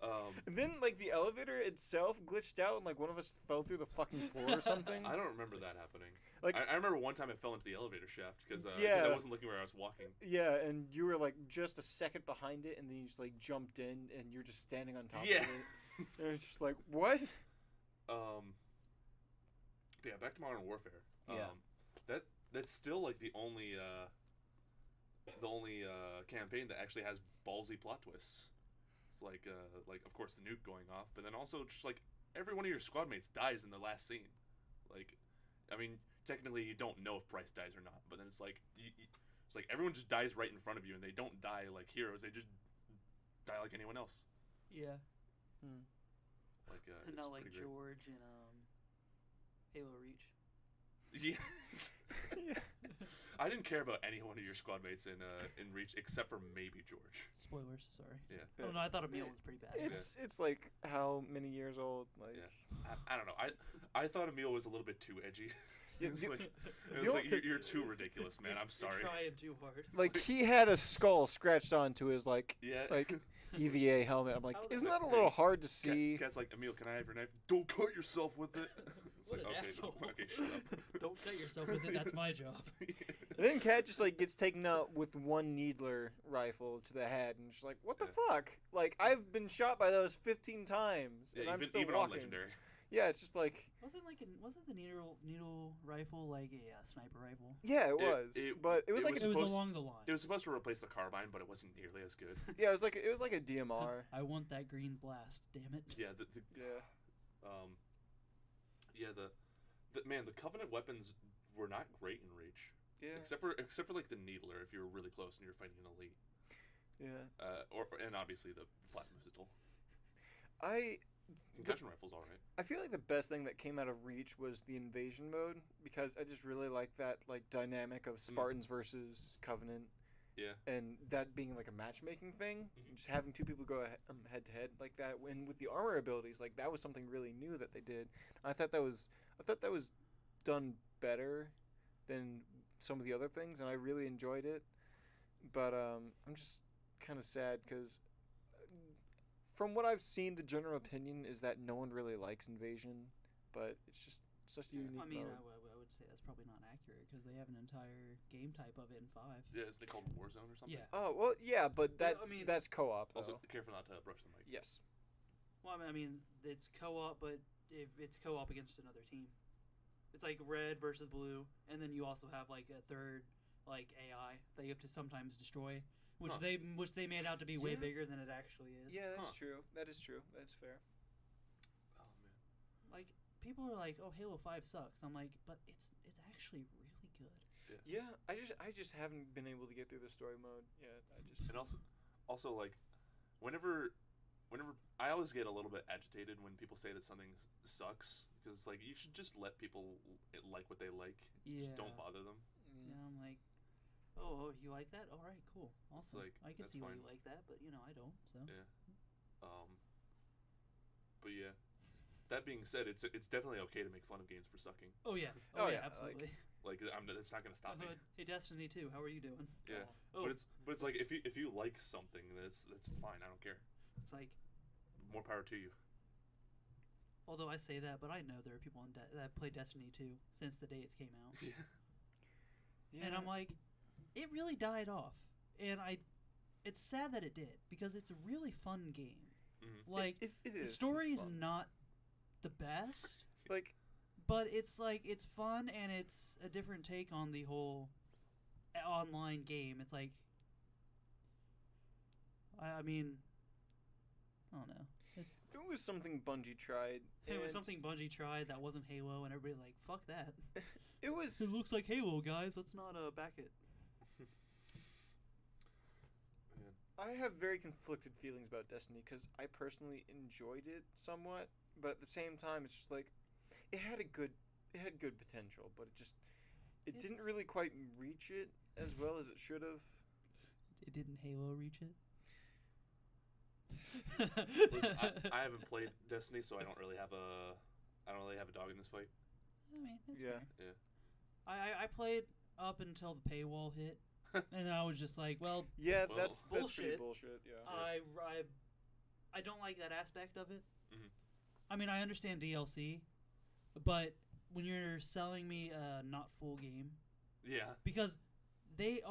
Um, And then like the elevator itself glitched out and like one of us fell through the fucking floor or something. I don't remember that happening. Like- I remember one time I fell into the elevator shaft because Yeah. I wasn't looking where I was walking. Yeah, and you were like just a second behind it, and then you just like jumped in, and you're just standing on top Yeah. of it. And it's just like what? Yeah, back to Modern Warfare. Yeah. That's still like the only campaign that actually has ballsy plot twists. It's like of course the nuke going off, but then also just like every one of your squad mates dies in the last scene. Like, I mean, technically you don't know if Price dies or not, but then it's like it's like everyone just dies right in front of you, and they don't die like heroes. They just die like anyone else. Yeah. Like it's Not like pretty great. George in Halo Reach. Yeah. I didn't care about any one of your squad mates in Reach except for maybe George. Spoilers, sorry. Yeah. Oh no, I thought Emil was pretty bad. It's like how many years old? Like I don't know. I thought Emil was a little bit too edgy. Yeah, It was like you're too ridiculous, man. I'm sorry. You're trying too hard. like he had a skull scratched onto his like Yeah. EVA helmet. I'm like, How isn't the- that a little hard to see? Cat's like, Emil, can I have your knife? Don't cut yourself with it. It's What like, an okay, asshole. okay, shut up. Don't cut yourself with it. That's my job. And then Cat just like gets taken out with one needler rifle to the head, and she's like, "What the fuck? Like I've been shot by those 15 times, and Yeah, I'm still even on walking." legendary. Yeah, it's just like, Wasn't the needle rifle like a sniper rifle? yeah, it was, but it was it like was It was supposed- along the line. It was supposed to replace the carbine, but it wasn't nearly as good. yeah, it was like a DMR. I want that green blast. Damn it. Yeah, Yeah. the Covenant weapons were not great in Reach. Yeah. Except for like the Needler if you were really close and you're fighting an elite. Yeah. And obviously the plasma pistol. The Concussion rifle's all right. I feel like the best thing that came out of Reach was the invasion mode, because I just really like that like dynamic of Spartans versus Covenant. Yeah. And that being like a matchmaking thing, Mhm. just having two people go head to head like that. And with the armor abilities, like that was something really new that they did. I thought that was done better than some of the other things, and I really enjoyed it. But I'm just kind of sad because from what I've seen, the general opinion is that no one really likes Invasion, but it's just such a unique I mean, mode. I would say that's probably not accurate because they have an entire game type of it in 5. Yeah, isn't it called Warzone or something? Yeah. Oh well, yeah, but Well, I that's mean- that's co-op though. Also, careful not to brush the mic. Yes. Well, I mean, it's co-op, but if it's co-op against another team, it's like red versus blue, and then you also have like a third like AI that you have to sometimes destroy, which Huh. they made out to be way Yeah. bigger than it actually is. Yeah, that's Huh. true. That is true. That's fair. Oh man. Like people are like, "Oh, Halo 5 sucks." I'm like, but it's actually really good. Yeah, I just haven't been able to get through the story mode yet. And also like, whenever I always get a little bit agitated when people say that something sucks, because like you should just let people like what they like. Yeah. Just don't bother them. Yeah, I'm like, oh, you like that? All right, cool, awesome. like, I can that's see why fine. you like that, but I don't. So. Yeah. But yeah. That being said, it's definitely okay to make fun of games for sucking. Oh yeah. Oh, yeah, yeah, absolutely. Like it's not gonna stop me. Hey, Destiny 2, how are you doing? Yeah. Oh, But it's like if you like something, that's fine. I don't care. it's like, More power to you. although I say that, but I know there are people that play Destiny 2 since the day it came out, Yeah. Yeah. and I'm like, it really died off, and it's sad that it did because it's a really fun game. Mhm. Like it the is. story It's is fun. not the best, like but it's like it's fun and it's a different take on the whole online game. It's like, I mean, I don't know. it was something Bungie tried. It was and something Bungie tried that wasn't Halo, and everybody's like, "Fuck that! It was. It looks like Halo, guys. Let's not back it." Man. I have very conflicted feelings about Destiny because I personally enjoyed it somewhat, but at the same time, it's just like it had good potential, but it Yeah. didn't really quite reach it as well as it should have. It didn't Halo reach it. Listen, I haven't played Destiny, so I don't really have a dog in this fight. I mean, it's Yeah. fair. Yeah. I played up until the paywall hit, and then I was just like, well, Yeah, Well, that's pretty bullshit. bullshit. Yeah. I don't like that aspect of it. Mhm. I mean, I understand DLC, but when you're selling me a not full game, Yeah. because they've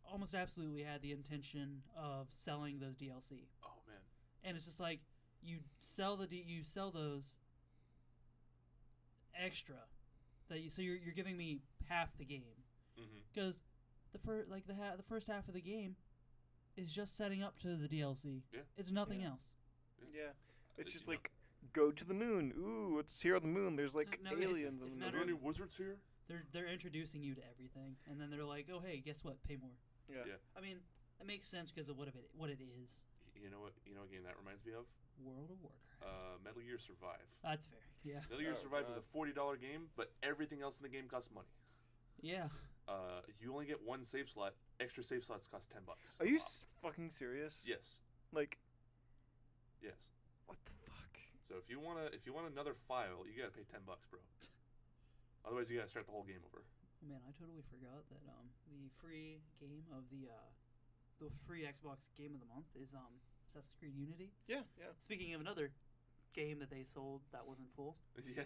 almost absolutely had the intention of selling those DLC, Oh man. and it's just like you sell those extra so you're giving me half the game, Mhm. because the first half of the game is just setting up to the DLC. Yeah. It's nothing Yeah. else. Yeah. It's Did just you like go to the moon. Ooh, it's here on the moon. There's like No, it's- aliens it's on the matter Are moon. there any wizards here? They're introducing you to everything, and then they're like, oh hey, guess what? Pay more. Yeah. Yeah. I mean, it makes sense because of what it is. You know what game that reminds me of? World of Warcraft. Metal Gear Survive. That's fair. Yeah. Metal Gear Survive is God. a $40 game, but everything else in the game costs money. Yeah. You only get one save slot. Extra save slots cost $10. Are you fucking serious? Yes. Like, Yes. what the fuck? So if you want another file, you gotta pay $10, bro. Otherwise, you gotta start the whole game over. Oh, man, I totally forgot that the free game of the free Xbox game of the month is Assassin's Creed Unity. Yeah, yeah. Speaking of another game that they sold that wasn't full, Yeah.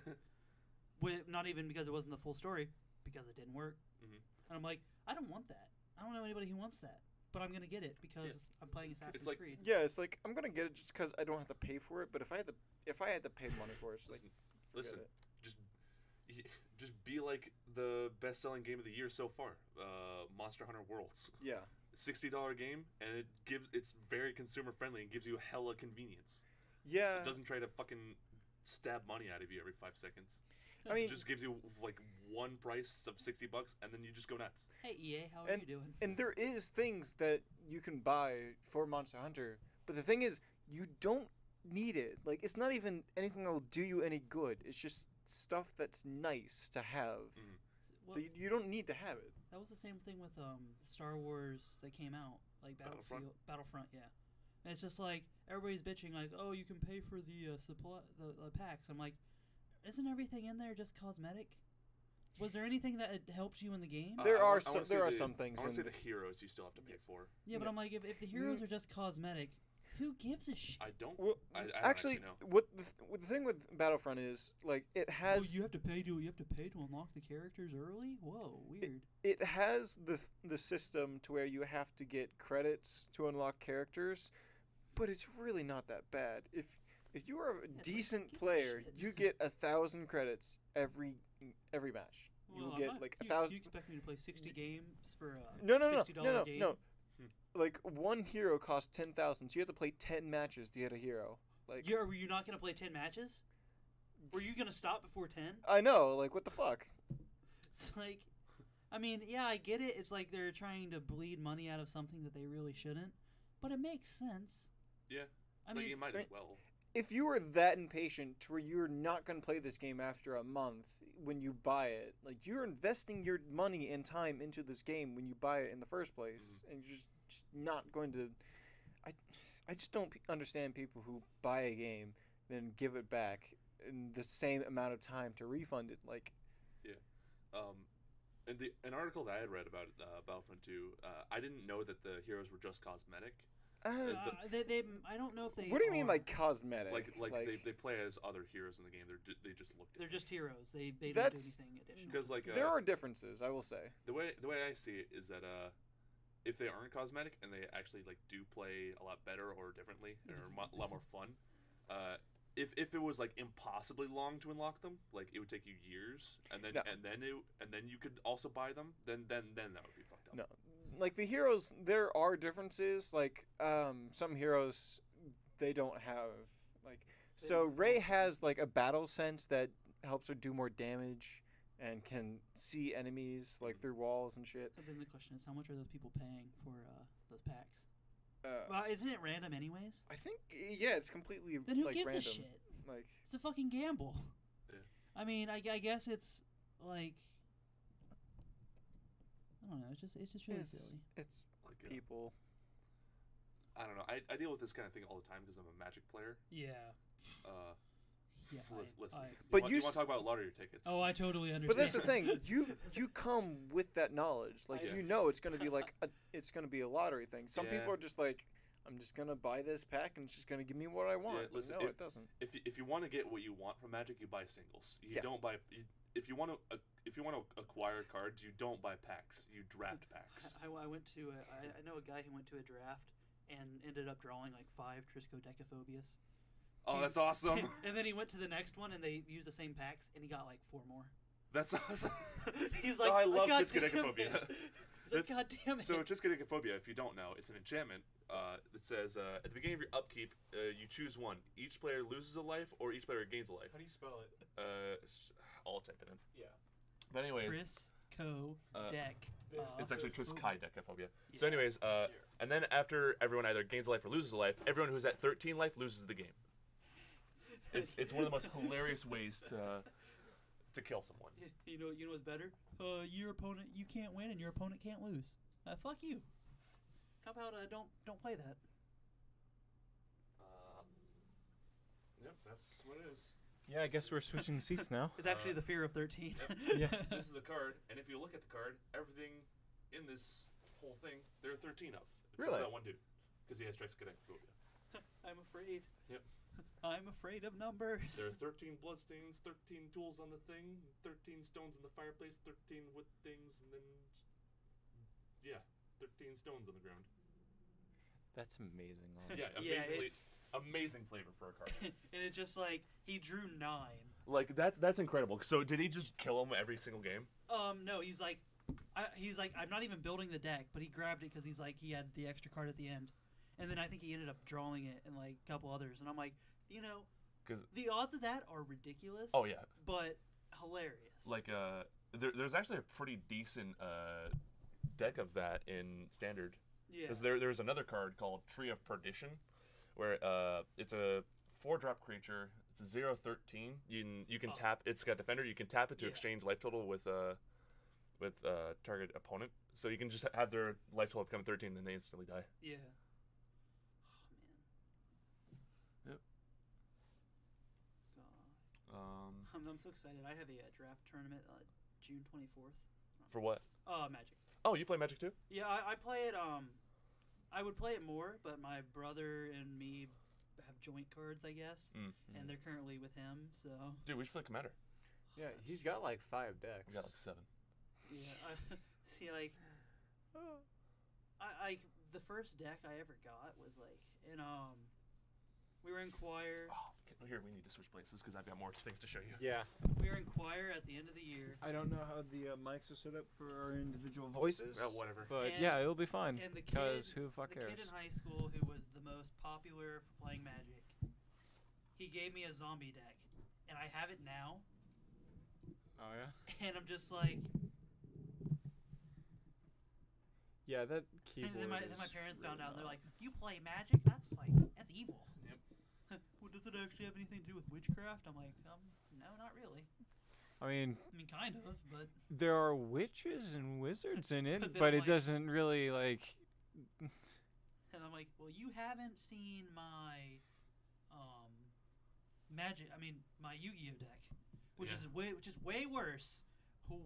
not even because it wasn't the full story, because it didn't work. Mhm. And I'm like, I don't want that. I don't know anybody who wants that, but I'm gonna get it because Yeah. I'm playing Assassin's like- Creed. Yeah, it's like I'm gonna get it just because I don't have to pay for it. But if I had to pay money for it, it's like forget Listen, it. just be like the best-selling game of the year so far, Monster Hunter Worlds. Yeah, $60 game, and it's very consumer friendly and gives you hella convenience. yeah. It doesn't try to fucking stab money out of you every 5 seconds. I mean, It just gives you like one price of $60, and then you just go nuts. Hey EA, how are And- you doing? and there is things that you can buy for Monster Hunter, but the thing is, you don't need it. Like, it's not even anything that will do you any good. It's just stuff that's nice to have. Mhm. Well, So you don't need to have it. that was the same thing with Star Wars that came out, like Battlefront, yeah. And it's just like everybody's bitching, like, oh, you can pay for the supply, the packs. I'm like, isn't everything in there just cosmetic? Was there anything that helped you in the game? There I are wanna some. say There are the- some things I want in to say the heroes you still have to pay for. Yeah, but Yeah. I'm like, if the heroes are just cosmetic, who gives a shit? I don't. Well, I don't actually, know. what the thing with Battlefront is, like, it Oh, has you have to pay to unlock the characters early? Whoa, weird. it has the system to where you have to get credits to unlock characters, but it's really not that bad. If you are a like, decent gives a player, shit. you get 1,000 credits every match. You will Well, get I'm not- like do 1,000. you expect me to play 60 games for a No, $60 game? no. Like, one hero costs 10,000, so you have to play 10 matches to get a hero. Like, Were you not going to play 10 matches? Were you going to stop before 10? I know, like, what the fuck? It's like, I mean, yeah, I get it. It's like they're trying to bleed money out of something that they really shouldn't, but it makes sense. Yeah. I Like mean, you might as well. If you were that impatient to where you're not going to play this game after a month when you buy it, like, you're investing your money and time into this game when you buy it in the first place, and you're just not going to. I just don't understand people who buy a game then give it back in the same amount of time to refund it. Like, In an article that I had read about Battlefront 2, I didn't know that the heroes were just cosmetic. I don't know if they. what do you mean by are. cosmetic? Like they play as other heroes in the game. They just look They're different. just heroes. They don't do That's- anything additional. Because like there are differences, I will say. the way I see it is that if they aren't cosmetic and they actually like do play a lot better or differently or a lot more fun, if it was like impossibly long to unlock them, like it would take you years, and then No. and then you could also buy them, then that would be fucked up. No, like the heroes, there are differences. Like, some heroes, they don't have like. So Rey has like a battle sense that helps her do more damage and can see enemies like through walls and shit. But then the question is, how much are those people paying for those packs? Well, isn't it random anyways? I think yeah, it's completely Then who like gives random. a shit? Like, It's a fucking gamble. Yeah. I mean, I guess it's like, I don't know. It's just really it's silly. it's Like people. I don't know. I deal with this kind of thing all the time because I'm a Magic player. Yeah. Yeah. Listen, But you you want to talk about lottery tickets? Oh, I totally understand. But that's the thing. You come with that knowledge. Like, Yeah. you know it's gonna be like it's gonna be a lottery thing. Some people Yeah. are just like, I'm just gonna buy this pack and it's just gonna give me what I want. But listen, no, it doesn't. If you want to get what you want from Magic, you buy singles. You Yeah. don't buy. If you want to acquire cards, you don't buy packs. You draft packs. I went to I know a guy who went to a draft and ended up drawing like 5 Triskaidekaphobias. Oh, that's awesome. And then he went to the next one and they used the same packs and he got like 4 more. That's awesome. He's like, I love God Triskaidekaphobia. damn it." He's like, God damn it. So Triskaidekaphobia, if you don't know, it's an enchantment. It says at the beginning of your upkeep, you choose one. Each player loses a life, or each player gains a life. How do you spell it? I'll type it in. Yeah. But anyways, Co deck. It's actually Tris-Kai deck, Phobia. Yeah. So anyways, and then after everyone either gains a life or loses a life, everyone who's at 13 life loses the game. It's one of the most hilarious ways to kill someone. You know what's better? Your opponent, you can't win, and your opponent can't lose. Fuck you. How about don't play that? Yep, that's what it is. Yeah, I guess we're switching seats now. It's actually the fear of 13. Yeah. This is the card, and if you look at the card, everything in this whole thing, there are 13 of. Except Really? that one dude, because he has Strikes Connect. I'm afraid. Yep. I'm afraid of numbers. There are 13 bloodstains, 13 tools on the thing, 13 stones in the fireplace, 13 wood things, and then 13 stones on the ground. That's amazing. Honestly. Yeah, amazing flavor for a card. And it's just like he drew 9. Like that's incredible. So did he just kill him every single game? No, he's like I'm not even building the deck, but he grabbed it because he had the extra card at the end, and then I think he ended up drawing it and like a couple others, and I'm like, the odds of that are ridiculous. Oh yeah, but hilarious. Like there's actually a pretty decent deck of that in Standard. Yeah. Because there's another card called Tree of Perdition, where it's a 4-drop creature. It's a 0/13. You can tap. It's got Defender. You can tap it to exchange life total with target opponent. So you can just have their life total become 13, and then they instantly die. Yeah. Oh man. Yep. I'm so excited. I have a draft tournament June 24th. For what? Magic. Oh, you play Magic too? Yeah, I play it. I would play it more, but my brother and me have joint cards, I guess, and they're currently with him. So. Dude, we should play Commander. Yeah, he's got like 5 decks. We got like 7. Yeah, see, like, I the first deck I ever got was like in we were in choir. Oh, here we need to switch places because I've got more things to show you. Yeah. We were in choir at the end of the year. I don't know how the mics are set up for our individual voices. Whatever. But And- yeah, it'll be fine. And the Because kid, who the fuck cares? The kid in high school who was the most popular for playing Magic, he gave me a zombie deck, and I have it now. Oh yeah. And I'm just like. Yeah, that keyboard. And then my is parents really found out, and they're not- like, "You play Magic? That's evil." Yep. Well, does it actually have anything to do with witchcraft? I'm like, no, not really. I mean, kind of, but there are witches and wizards in it, But then but it like- doesn't really like. and I'm like, well, you haven't seen my Magic. I mean, my Yu-Gi-Oh deck, which is way worse.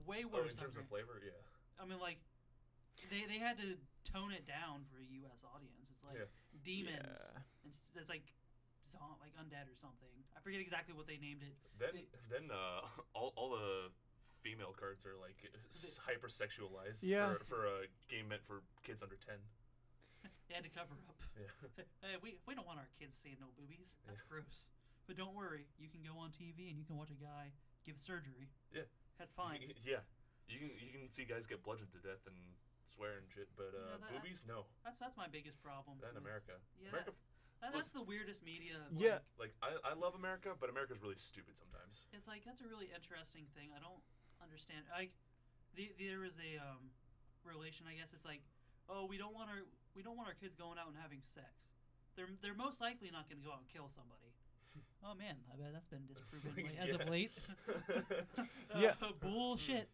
Way Oh, worse. in terms of flavor, yeah. I mean, like, they had to tone it down for a U.S. audience. It's like demons. Yeah. It's like undead or something. I forget exactly what they named it. Then all the female cards are like hypersexualized for a game meant for kids under 10. They had to cover up. Yeah. Hey, we don't want our kids seeing no boobies. That's gross. But don't worry, you can go on TV and you can watch a guy give surgery. Yeah. That's fine. Yeah. You can see guys get bludgeoned to death and swear and shit, but boobies, no. That's my biggest problem. That in America. Yeah. America. That's the weirdest media. Yeah. Like I love America, but America's really stupid sometimes. It's like that's a really interesting thing. I don't understand. Like, there was a relation. I guess it's like, oh, we don't want our kids going out and having sex. They're most likely not going to go out and kill somebody. Oh man, I bet that's been disproven as of late. Yeah. Bullshit.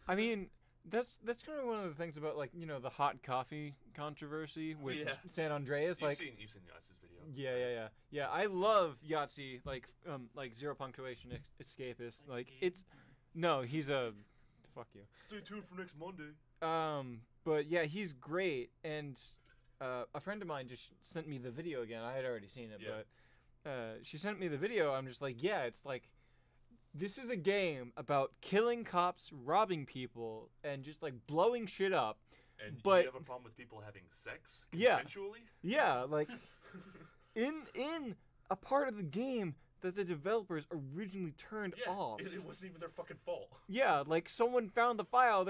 I mean, that's kind of one of the things about like the hot coffee controversy with San Andreas. You've like seen Yassi's video. Yeah. I love Yahtzee, like Zero Punctuation Escapist. Like it's no, he's a fuck you. Stay tuned for next Monday. But yeah, he's great, and a friend of mine just sent me the video again. I had already seen it, but she sent me the video. I'm just like, yeah, it's like this is a game about killing cops, robbing people, and just like blowing shit up. And but you have a problem with people having sex consensually? Yeah, like in a part of the game that the developers originally turned off. It wasn't even their fucking fault. Yeah, like someone found the file.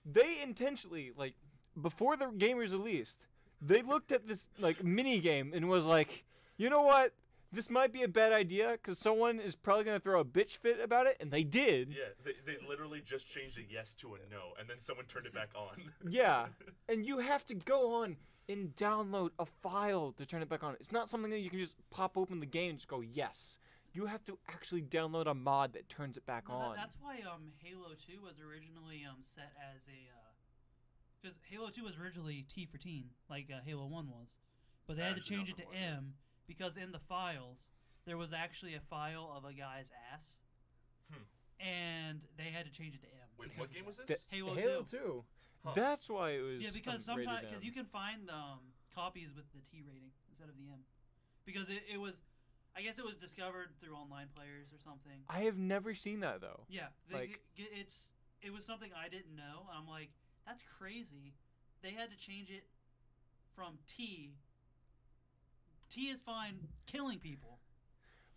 They intentionally, like, before the game was released, they looked at this like mini game and was like, you know what? this might be a bad idea because someone is probably going to throw a bitch fit about it, and they did. Yeah, they literally just changed a yes to a no, and then someone turned it back on. Yeah, and you have to go on and download a file to turn it back on. It's not something that you can just pop open the game and just go yes. You have to actually download a mod that turns it back on. That's why Halo 2 was originally set as a because Halo 2 was originally T for teen, like Halo 1 was, but they had to change it to M because in the files there was actually a file of a guy's ass, and they had to change it to M. Wait, what game was this? Halo 2. Huh. That's why it was. Yeah, because rated sometimes M. because you can find copies with the T rating instead of the M, because it was. I guess it was discovered through online players or something. I have never seen that though. Yeah, Like- it was something I didn't know. And I'm like, that's crazy. They had to change it from T. T is fine killing people.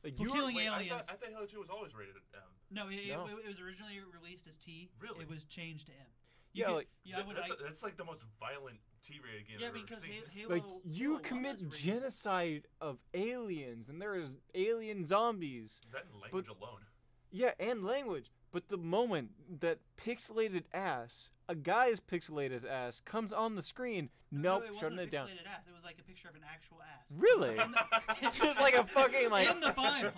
Like Well, you killing Wait, aliens. I thought Halo 2 was always rated M. No, it No. was originally released as T. Really? It was changed to M. Yeah, like- That's like the most violent T-rated game yeah, I've ever because seen. Halo. like you Halo 1 commit was rated- genocide of aliens, and there is alien zombies. That in language alone. Yeah, and language. But the moment that pixelated ass, a guy's pixelated ass, comes on the screen, nope, it wasn't shutting a it down. pixelated ass. It was like a picture of an actual ass. Really? It's Just like a fucking like in the final.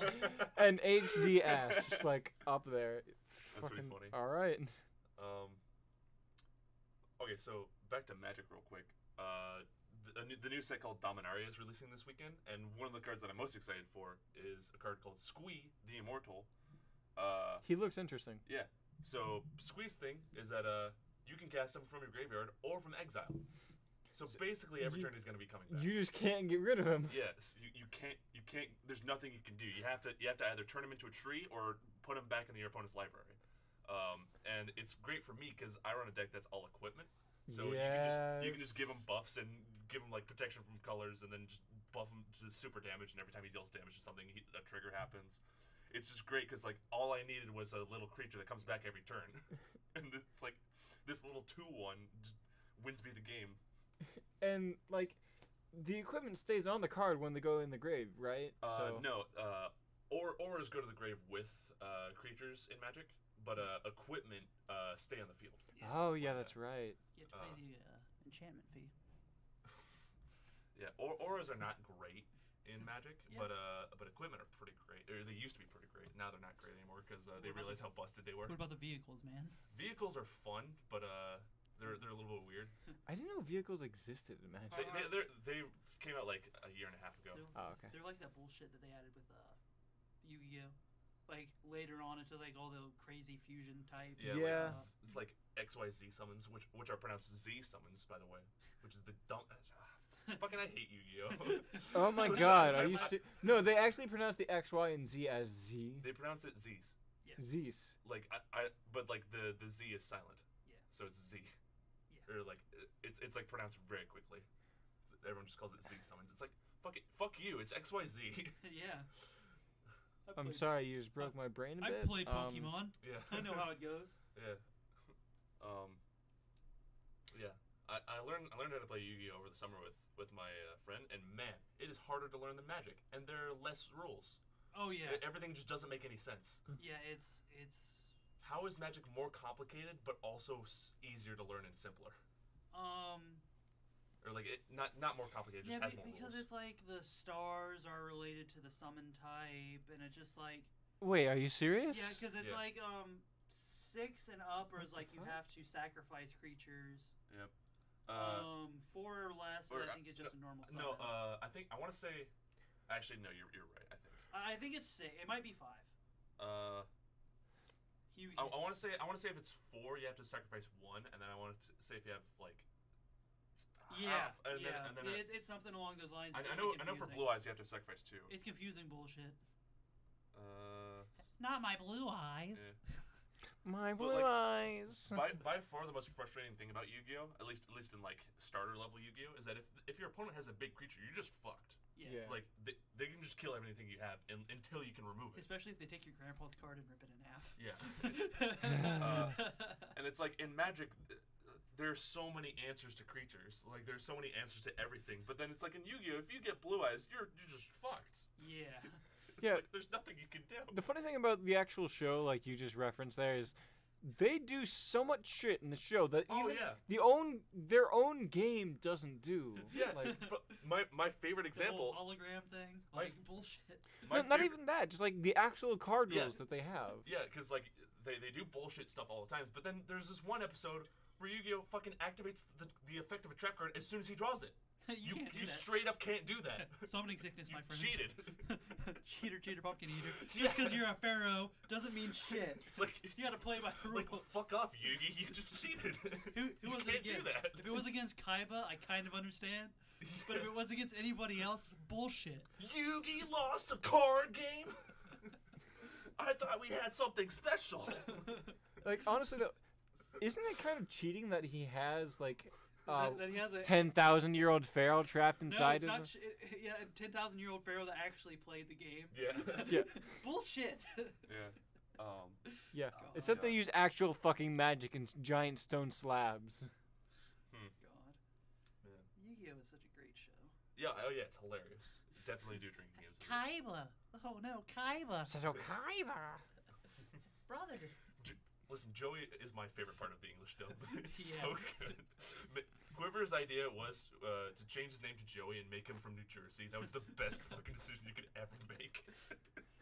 an HD ass, just like up there. That's pretty Fucking- funny. All right. Okay, so back to Magic real quick. The new set called Dominaria is releasing this weekend, and one of the cards that I'm most excited for is a card called Squee the Immortal. He looks interesting. Yeah. So Squee's thing is that you can cast him from your graveyard or from exile. So basically, every turn he's going to be coming back. You just can't get rid of him. Yes, you can't. There's nothing you can do. You have to either turn him into a tree or put him back into your opponent's library. And it's great for me because I run a deck that's all equipment. So you can just give him buffs and give him like protection from colors, and then just buff him to super damage. And every time he deals damage to something, a trigger happens. It's just great because like all I needed was a little creature that comes back every turn, and it's like this little 2/1 just wins me the game. And like the equipment stays on the card when they go in the grave, right? No, auras go to the grave with creatures in Magic, but equipment stay on the field. Oh yeah, that's right. You have to pay the enchantment fee. Yeah, auras are not great in Magic, Yeah. but equipment are pretty great. Or they used to be pretty great. Now they're not great anymore because they What about realize how busted they were. What about the vehicles, man? Vehicles are fun, but they're a little bit weird. I didn't know vehicles existed in Magic. They came out like a year and a half ago. Oh, okay. They're like that bullshit that they added with Yu-Gi-Oh. Like later on, into like all the crazy fusion types. Yeah, Yeah. like XYZ summons, which are pronounced Z summons, by the way, which is the dumb. Fucking, I hate Yu-Gi-Oh. Oh my God, are you? No, they actually pronounce the X, Y, and Z as Z. They pronounce it Z's. Yeah. Z's. Like but like the Z is silent. Yeah. So it's Z. Yeah. Or like it's like pronounced very quickly. Everyone just calls it Z summons. It's like fuck you. It's XYZ. Yeah. I'm sorry, you just broke my brain a I bit. played Pokemon. Yeah. I know how it goes. Yeah. Yeah. I learned how to play Yu-Gi-Oh over the summer with my friend, and man, it is harder to learn than Magic, and there are less rules. Oh yeah. Everything just doesn't make any sense. Yeah, it's. How is Magic more complicated but also easier to learn and simpler? Or like not more complicated, just has more because rules. it's like the stars are related to the summon type, and it's just like. Wait, are you serious? Yeah, because it's Yeah. like 6 and up, or is like you fuck? have to sacrifice creatures. Yep. 4 or less, or, I think it's just a normal summon. No, I think I want to say. Actually, no, you're right. I think it's 6. It might be 5. I want to say if it's 4, you have to sacrifice 1, and then I want to say if you have like. Yeah, and then it's something along those lines. I It's know really for confusing. Blue Eyes you have to sacrifice 2. It's confusing bullshit. Uh, Not my blue eyes. yeah. My But, blue like, eyes. by far the most frustrating thing about Yu-Gi-Oh, at least in like starter level Yu-Gi-Oh, is that if your opponent has a big creature, you're just fucked. Yeah. Like they can just kill everything you have until you can remove it. Especially if they take your grandpa's card and rip it in half. Yeah. And it's like in Magic, there's so many answers to creatures. Like, there's so many answers to everything. But then it's like in Yu-Gi-Oh, if you get blue eyes, you're just fucked. Yeah. It's like, there's nothing you can do. The funny thing about the actual show, like you just referenced there, is they do so much shit in the show that even their own game doesn't do. Yeah, Like, my favorite example. The whole hologram thing, like bullshit. not even that, just like the actual card rules that they have. Yeah, because like they do bullshit stuff all the time. But then there's this one episode where Yu-Gi-Oh fucking activates the effect of a trap card as soon as he draws it. You straight up can't do that. Summoning sickness, my friend. Cheated. cheater, pumpkin eater. Just because you're a pharaoh doesn't mean shit. It's like you gotta play by the rules. Like, fuck off, Yugi. You just cheated. Who was it can't do against? that. If it was against Kaiba, I kind of understand. But if it was against anybody else, bullshit. Yugi lost a card game? I thought we had something special. Like, honestly, though, isn't it kind of cheating that he has, like, that he has a 10,000-year-old pharaoh trapped inside no, of it's him? not. Yeah, a 10,000-year-old pharaoh that actually played the game. Yeah. Yeah. Bullshit. Yeah. Yeah. God. Except they use actual fucking magic and giant stone slabs. God. Yeah. Yu-Gi-Oh is such a great show. Yeah. Oh yeah, it's hilarious. Definitely do drinking games. Kaiba. Oh no, Kaiba. Kaiba. Brother. Listen, Joey is my favorite part of the English dub. It's Yeah. so good. Whoever's idea it was to change his name to Joey and make him from New Jersey, that was the best fucking decision you could ever make.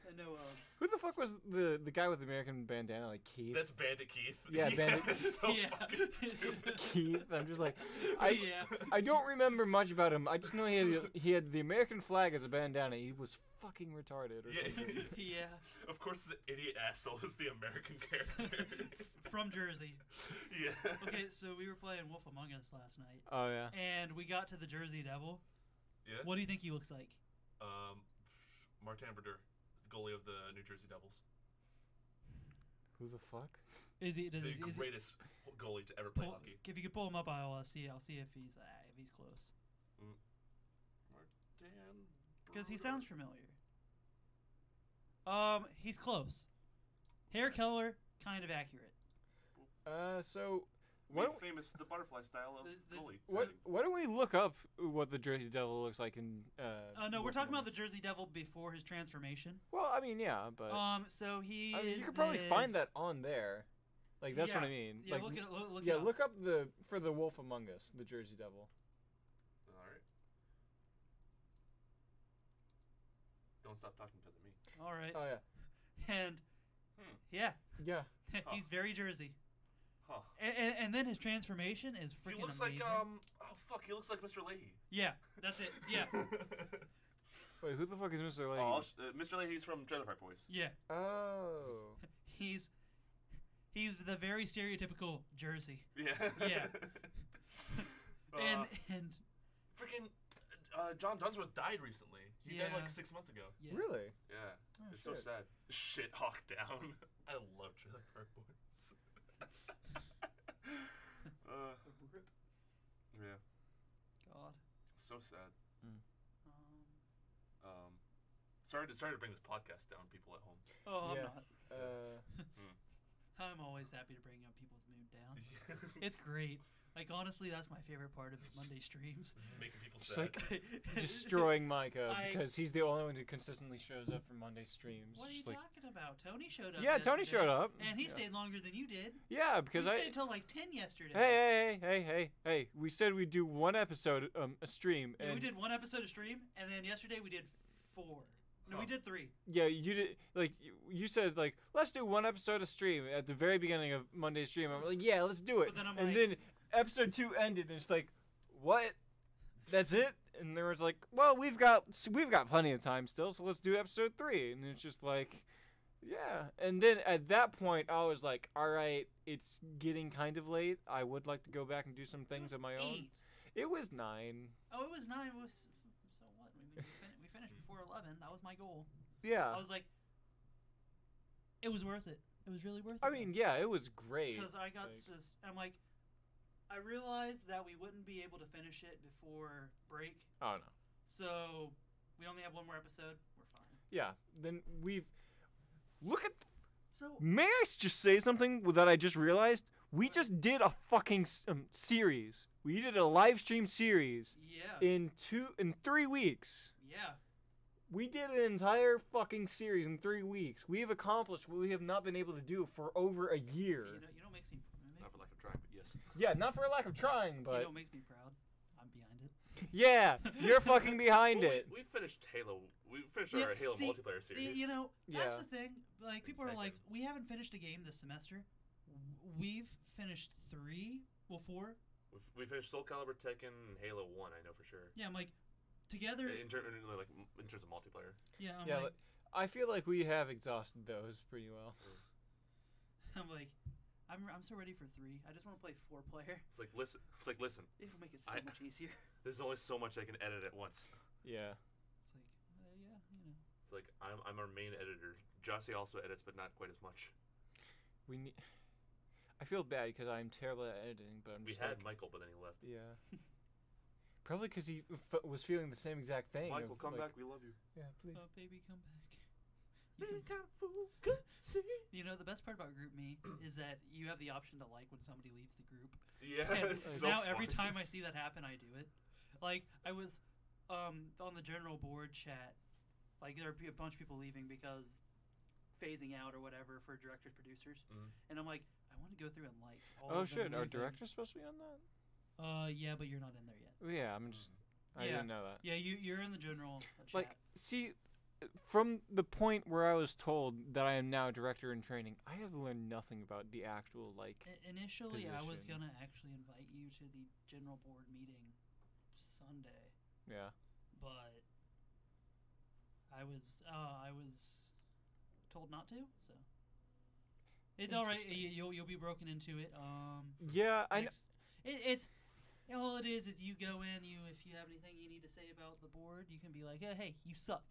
I know. Who the fuck was the guy with the American bandana, like Keith? That's Bandit Keith. Yeah, Bandit. It's so Yeah. fucking stupid. Keith. I'm just like, Yeah. I don't remember much about him. I just know he had the American flag as a bandana. He was fucking retarded or something. Yeah. Of course, the idiot asshole is the American character. From Jersey. Yeah. Okay, so we were playing Wolf Among Us last night, Oh yeah. and we got to the Jersey Devil. Yeah. What do you think he looks like? Martin Brodeur, goalie of the New Jersey Devils. Who the fuck? Is he? Does The he? Is greatest goalie to ever play pull, hockey. if you could pull him up, I'll see. I'll see if he's close. Martin. Because he Brodeur. sounds familiar. He's close. Hair color, kind of accurate. So Made famous the butterfly style of The- goalie. why don't we look up what the Jersey Devil looks like in? No, we're Wolf talking Among about the Us? Jersey Devil before his transformation. Well, I mean, yeah, but So he. I mean, is you could probably find this- that on there. Like that's what I mean. Yeah, like, look it. Look yeah, it up. look up for the Wolf Among Us, the Jersey Devil. All right. Don't stop talking because of me. All right. Oh yeah. And Yeah. he's very Jersey. Huh. And then his transformation is freaking He looks amazing. like oh fuck, he looks like Mr. Leahy. Yeah, that's it. Yeah, Wait, who the fuck is Mr. Leahy? Oh, Mr. Leahy's from Trailer Park Boys. yeah. Oh. He's the very stereotypical Jersey. Yeah. Yeah. And freaking John Dunsworth died recently. He died Yeah. like 6 months ago. yeah. Really? Yeah. Oh, It's so shit. sad. Shit hawk down. I love Trailer Park Boys. Yeah. God. So sad. Um, Sorry to bring this podcast down, people at home. oh, I'm Yeah. not. I'm always happy to bring people's mood down. It's great. Like honestly, that's my favorite part of Monday streams. Making people Just sad. like destroying Micah I- because he's the only one who consistently shows up for Monday streams. What are you Just like, talking about? Tony showed up. yeah, Tony yesterday, showed up. and he Yeah. stayed longer than you did. Yeah, because we I. stayed till like 10 yesterday. Hey! We said we'd do one episode a stream, Yeah, and we did one episode of stream, and then yesterday we did 4. No, we Huh. did 3. yeah, you did like you said like let's do one episode of stream at the very beginning of Monday's stream. I'm like, yeah, let's do it. But then I'm and like- then episode 2 ended, and it's like, what? That's it? And there was like, well, we've got plenty of time still, so let's do episode 3. And it's just like, yeah. And then at that point, I was like, all right, it's getting kind of late. I would like to go back and do some things of my own. 8. It was 9. Oh, it was 9. It was so what? We finished before 11. That was my goal. Yeah. I was like, it was worth it. It was really worth it. I mean, yeah, it was great. because I got like- just, I'm like, I realized that we wouldn't be able to finish it before break, Oh no. so we only have one more episode. We're fine. Yeah. Then we've look at. So May I just say something that I just realized? We just did a fucking series. We did a live stream series Yeah. in 3 weeks. Yeah. We did an entire fucking series in 3 weeks. We have accomplished what we have not been able to do for over a year. You know what makes me Not for lack of trying, but yes. Yeah, not for a lack of trying, you but know what makes me proud? I'm behind it. yeah, you're fucking behind Well, it. we finished Halo. We finished Yeah, our Halo see, multiplayer series. You know, that's Yeah. the thing. Like, Big people are like, Tekken. we haven't finished a game this semester. We've finished 3, well, 4. We finished Soul Calibur, Tekken, and Halo 1. I know for sure. Yeah, I'm like, together. In terms of multiplayer. Yeah, I'm Yeah, like, I feel like we have exhausted those pretty well. I'm like, I'm so ready for 3. I just want to play 4-player. It's like listen. It'll make it so I- much easier. There's only so much I can edit at once. Yeah. It's like, yeah, you know. It's like I'm our main editor. Jossie also edits, but not quite as much. We need. I feel bad because I'm terrible at editing, but I'm We just had like, Michael, but then he left. yeah. Probably because he was feeling the same exact thing. Michael, of, come like, back. We love you. Yeah, please. Oh, baby, come back. You can- You know, the best part about GroupMe is that you have the option to like when somebody leaves the group. Yeah, And it's so now funny. every time I see that happen, I do it. Like, I was on the general board chat. Like, there are a bunch of people leaving because phasing out or whatever for directors, producers. Mhm. And I'm like, I want to go through and like all Oh of them shit! Our leaving. director's supposed to be on that? Yeah, but you're not in there yet. Oh, yeah, I'm just. I Yeah. didn't know that. Yeah, you're in the general chat. Like, see, from the point where I was told that I am now director in training, I have learned nothing about the actual like. Initially, I was position. gonna actually invite you to the general board meeting Sunday, Yeah. but I was told not to. So it's all right. Interesting. You'll be broken into it. Yeah, I. next- it's all it is you go in. If you have anything you need to say about the board, you can be like, hey, you suck,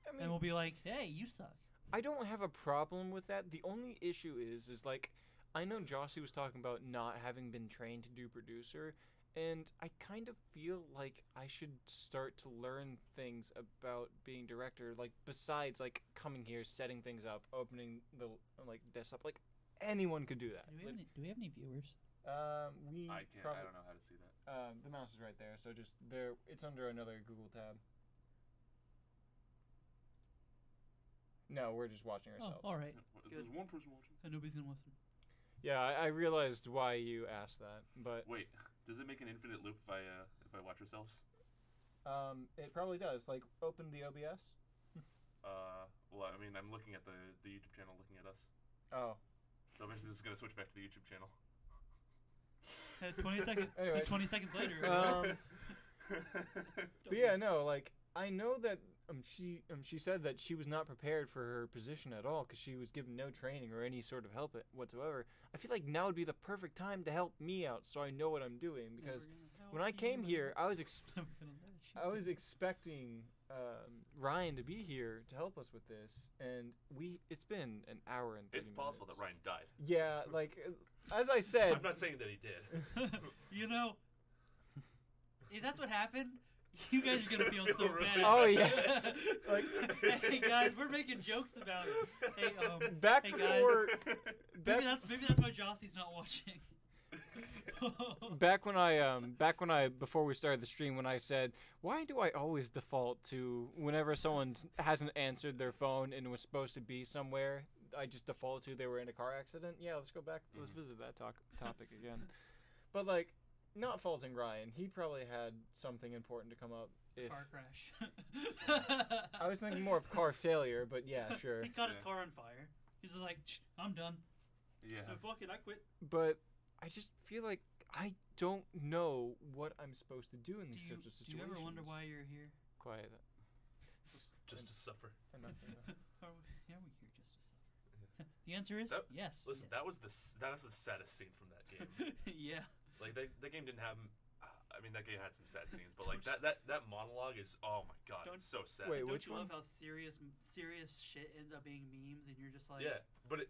I mean, and we'll be like, hey, you suck. I don't have a problem with that. The only issue is like, I know Jossie was talking about not having been trained to do producer, and I kind of feel like I should start to learn things about being director, like besides like coming here, setting things up, opening the like desktop. Like anyone could do that. Do we have any viewers? We I can't. I don't know how to see that. The mouse is right there, so just there. It's under another Google tab. No, we're just watching ourselves. Oh, all right. There's one person watching. And nobody's gonna listen. Yeah, I realized why you asked that, but Wait, does it make an infinite loop if I watch ourselves? it probably does. Like, open the OBS. Well, I mean, I'm looking at the YouTube channel, looking at us. Oh. So eventually, this is gonna switch back to the YouTube channel. 20 seconds. Anyway. 20 seconds later. But yeah, no, like I know that she said that she was not prepared for her position at all because she was given no training or any sort of help whatsoever. I feel like now would be the perfect time to help me out so I know what I'm doing because when I came here, I was expecting Ryan to be here to help us with this, and it's been an hour and 30 It's possible minutes. that Ryan died. Yeah, like as I said, I'm not saying that he did. You know, if that's what happened, you guys It's are gonna gonna feel so feel really bad. Oh, yeah. Like, hey guys, we're making jokes about it. Hey, back hey, before maybe that's why Jossie's not watching. back when I before we started the stream, when I said, why do I always default to whenever someone hasn't answered their phone and was supposed to be somewhere, I just default to they were in a car accident? Yeah, let's go back. Let's visit that topic again. But like, not faulting Ryan, he probably had something important to come up. If Car crash. I was thinking more of car failure, but yeah, sure. He caught his Yeah. car on fire. He's just like, I'm done. Yeah. Fuck it, I quit. But I just feel like I don't know what I'm supposed to do in these sorts of Do situations. you ever wonder why you're here? Quiet. Just to suffer. Enough. Are we here just to suffer? The answer is That- yes. Listen, that was the saddest scene from that game. Yeah. Like that game didn't have. I mean, that game had some sad scenes, but like that monologue is, oh my god, Don't- it's so sad. Wait, Don't which you one? love how serious shit ends up being memes, and you're just like, Yeah, but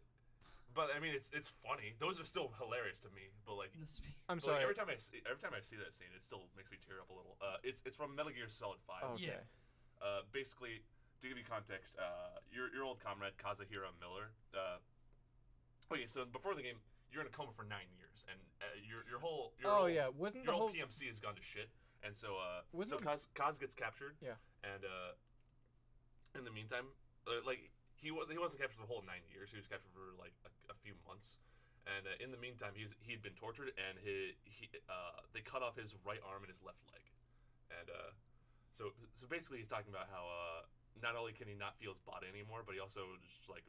I mean, it's funny. Those are still hilarious to me. But like, you know, I'm but, like, sorry. every time I see that scene, it still makes me tear up a little. It's from Metal Gear Solid 5. Oh, okay. Yeah. Basically, to give you context, your old comrade Kazuhira Miller. Okay, so before the game, you're in a coma for 9 years, and your whole wasn't your the whole whole PMC has gone to shit, and so Wasn't Kaz gets captured. Yeah. And in the meantime, like he wasn't captured for the whole 9 years. He was captured for like a few months, and in the meantime, he'd been tortured, and they cut off his right arm and his left leg, and so basically he's talking about how not only can he not feel his body anymore, but he also just like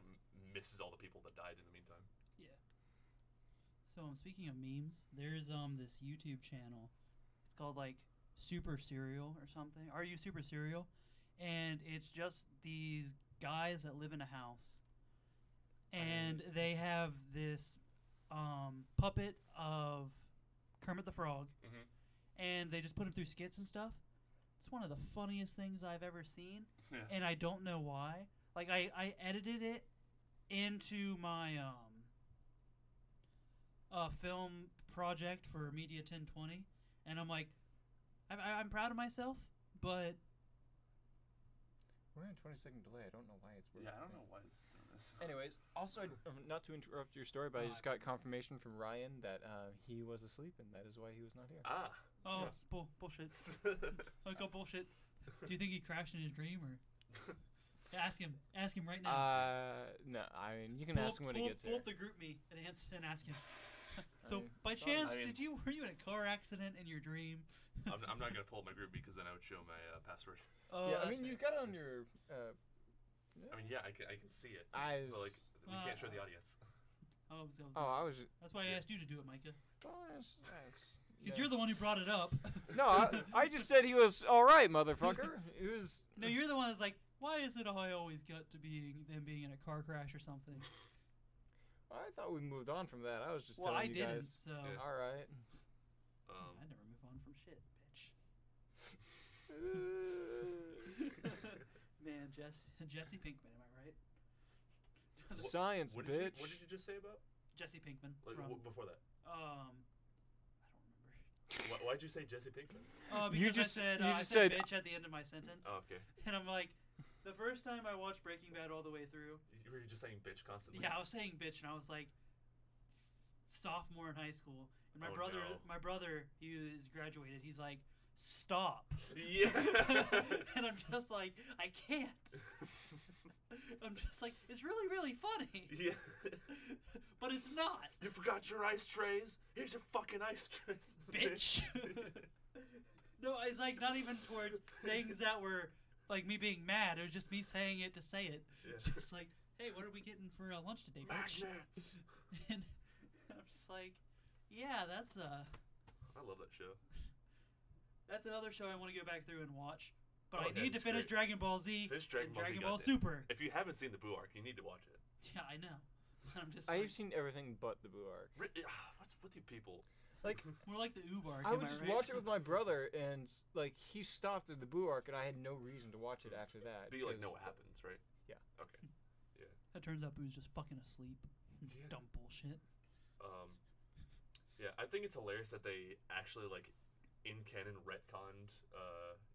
misses all the people that died in the meantime. Yeah. So speaking of memes, there's this YouTube channel. It's called like Super Serial or something. Are you Super Serial? And it's just these guys that live in a house, and they have this puppet of Kermit the Frog, and they just put him through skits and stuff. It's one of the funniest things I've ever seen, and I don't know why. Like I edited it into my film project for Media 1020, and I'm like, I'm proud of myself, but we're in a 20-second delay. I don't know why it's working. Yeah, I don't know why it's doing this. Anyways, also, not to interrupt your story, but I just got confirmation from Ryan that he was asleep, and that is why he was not here. Ah. oh, Yes. bullshit. I got bullshit. Do you think he crashed in his dream, or ask him right now? No, I mean you can ask him when he gets pull here. up the group me and ask him. So, by chance, were you in a car accident in your dream? I'm not gonna pull up my group because then I would show my password. Oh, Yeah, I that's mean fair. you've got it on your. I mean, yeah, I can see it. I But like, we can't show the audience. Oh, I was. that's why I asked you to do it, Micah. Because You're the one who brought it up. No, I just said he was all right, motherfucker. He was. No, you're the one that's like, why is it I always got to them being in a car crash or something? I thought we moved on from that. I was just Well, telling I you didn't. guys. So Yeah. All right. I never move on from shit, bitch. Man, Jesse Pinkman, am I right? Science, What bitch. What did you just say about? Jesse Pinkman. Like, From, before that? I don't remember. Why'd you say Jesse Pinkman? Because I said bitch at the end of my sentence. Oh, okay. And I'm like, the first time I watched Breaking Bad all the way through. You were just saying bitch constantly. Yeah, I was saying bitch, and I was like, sophomore in high school, and my brother, he was graduated. He's like, stop. Yeah. And I'm just like, I can't. I'm just like, it's really, really funny. Yeah. But it's not. You forgot your ice trays? Here's your fucking ice trays. Bitch. No, it's like not even towards things that were like me being mad. It was just me saying it to say it. Yeah. Just like, hey, what are we getting for lunch today, bitch? Magnets. And I'm just like, yeah, that's I love that show. That's another show I want to go back through and watch. But Oh, I need to it's finish great. Dragon Ball Z Finish and Dragon Ball goddamn. Super. If you haven't seen the Boo arc, you need to watch it. Yeah, I know. I'm just I've like, seen everything but the Boo arc. What's with you people? Like, more like the Oob arc. I am would just right? watch it with my brother, and like he stopped at the Boo arc, and I had no reason to watch it after that. But you like 'cause- know what happens, right? Yeah. Okay. It turns out Boo's just fucking asleep. Yeah. Dumb bullshit. Yeah, I think it's hilarious that they actually like in canon retconned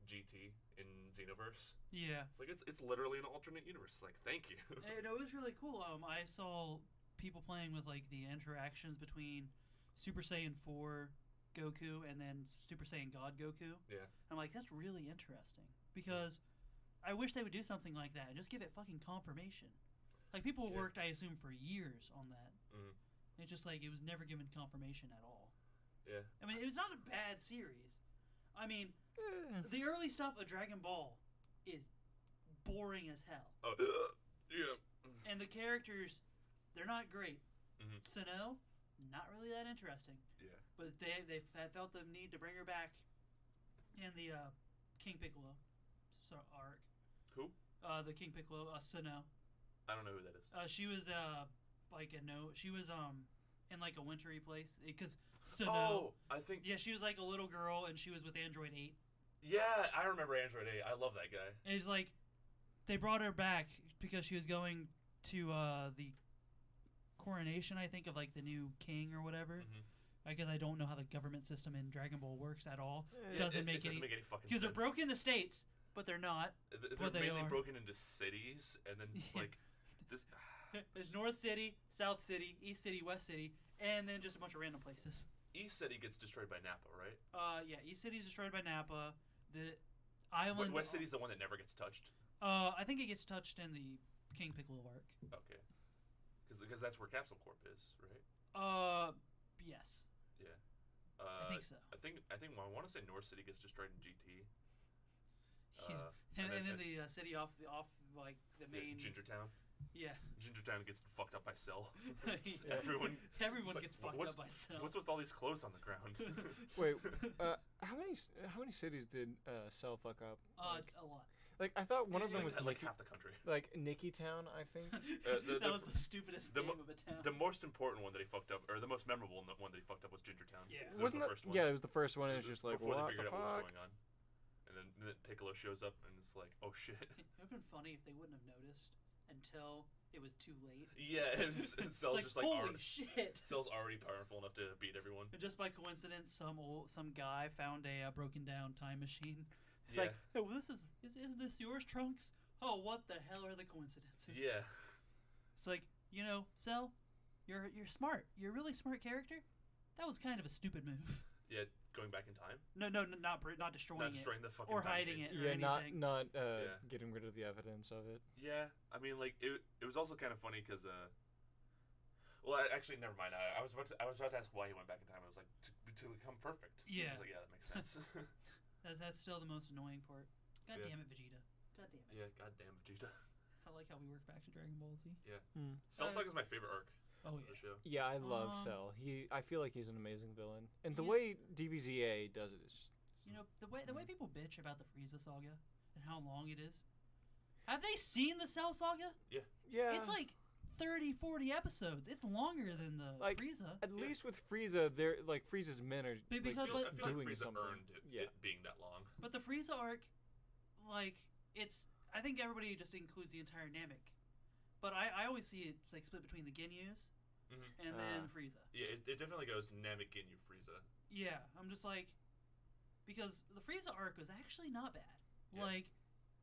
GT in Xenoverse. Yeah. It's like it's literally an alternate universe. Like, thank you. And it was really cool. I saw people playing with like the interactions between Super Saiyan 4 Goku and then Super Saiyan God Goku. Yeah. I'm like, that's really interesting because I wish they would do something like that and just give it fucking confirmation. Like people Yeah. worked, I assume, for years on that. Mhm. It's just like it was never given confirmation at all. Yeah. I mean, it was not a bad series. I mean, the early stuff of Dragon Ball is boring as hell. Oh. Yeah. And the characters, they're not great. Mhm. Sinnoh, not really that interesting. Yeah. But they felt the need to bring her back in the King Piccolo arc. Who? The King Piccolo, Sinnoh. I don't know who that is. She was she was in like a wintry place because Sinnoh. Oh, I think. Yeah, she was like a little girl and she was with Android 8. Yeah, I remember Android 8. I love that guy. And it's like they brought her back because she was going to the coronation, I think, of like the new king or whatever. Mhm. I guess I don't know how the government system in Dragon Ball works at all. It Doesn't make make any any fucking sense. because they're broken in the states, but they're not. They're but they mainly are. broken into cities, and then it's Yeah. like this. There's North City, South City, East City, West City, and then just a bunch of random places. East City gets destroyed by Napa, right? Yeah, East City is destroyed by Napa. The island. West City's the one that never gets touched. I think it gets touched in the King Piccolo arc. Okay. Because that's where Capsule Corp is, right? Yes. Yeah. I think so. I think I want to say North City gets destroyed in GT. Yeah. And then the city off like the main. Gingertown. Yeah. Gingertown gets fucked up by Cell. Yeah. Everyone Gets fucked up by Cell. What's with all these clothes on the ground? Wait, how many cities did Cell fuck up? A lot. Like I thought one of them was like half the country. Like Nicky Town, I think. That was the stupidest name of a town. The most important one that he fucked up, or the most memorable one that he fucked up, was Gingertown. Yeah. Wasn't the that? first one. Yeah, it was the first one. And it's just like, before what they figured the out what was fuck? going on. And then Piccolo shows up and it's like, oh shit. It would have been funny if they wouldn't have noticed until it was too late. Yeah, and Cell's just like, holy shit. Cell's already powerful enough to beat everyone. And just by coincidence, some guy found a broken down time machine. It's Yeah. like, oh, well, is this yours, Trunks? Oh, what the hell are the coincidences? Yeah. It's like, Cell, you're smart. You're a really smart character. That was kind of a stupid move. Yeah, going back in time. No, not destroying Not it. destroying the fucking Or time hiding machine. it. Or anything. not Yeah. getting rid of the evidence of it. Yeah, I mean, like it was also kind of funny because, actually, never mind. I was about to ask why he went back in time. I was like, to become perfect. Yeah. I was like, yeah, that makes sense. That's still the most annoying part. God Yeah. damn it, Vegeta. God damn it. Yeah, goddamn Vegeta. I like how we work back to Dragon Ball Z. Yeah. Mm. Cell Saga is my favorite arc Oh of yeah. the show. Yeah, I love Um, Cell. I feel like he's an amazing villain, and the Yeah. way DBZA does it is just. The way people bitch about the Frieza saga and how long it is. Have they seen the Cell saga? Yeah. It's like 30, 40 episodes. It's longer than the Like, Frieza. At least with Frieza, they're like Frieza's men are Because- I feel doing like Frieza something. earned it being that long. But the Frieza arc, I think everybody just includes the entire Namek. But I always see it like split between the Ginyus Mm-hmm. and then Frieza. Yeah, it definitely goes Namek Ginyu Frieza. Yeah, I'm just like, because the Frieza arc was actually not bad. Yeah. Like,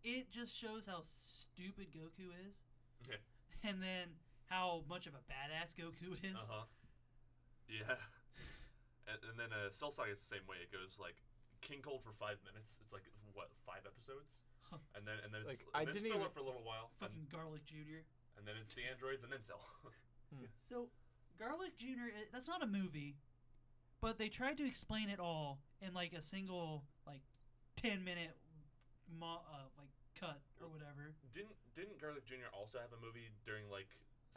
it just shows how stupid Goku is, Yeah. and then how much of a badass Goku is. Yeah. And then Cell Saga is the same way. It goes like King Cold for 5 minutes. It's like what, 5 episodes? Huh. And then it's Like, I I it's didn't filler even- for a little while. Fucking Garlic Jr. And then it's the androids and then Cell. So, Garlic Jr., that's not a movie, but they tried to explain it all in like a single 10-minute cut or whatever. Didn't Garlic Jr. also have a movie during like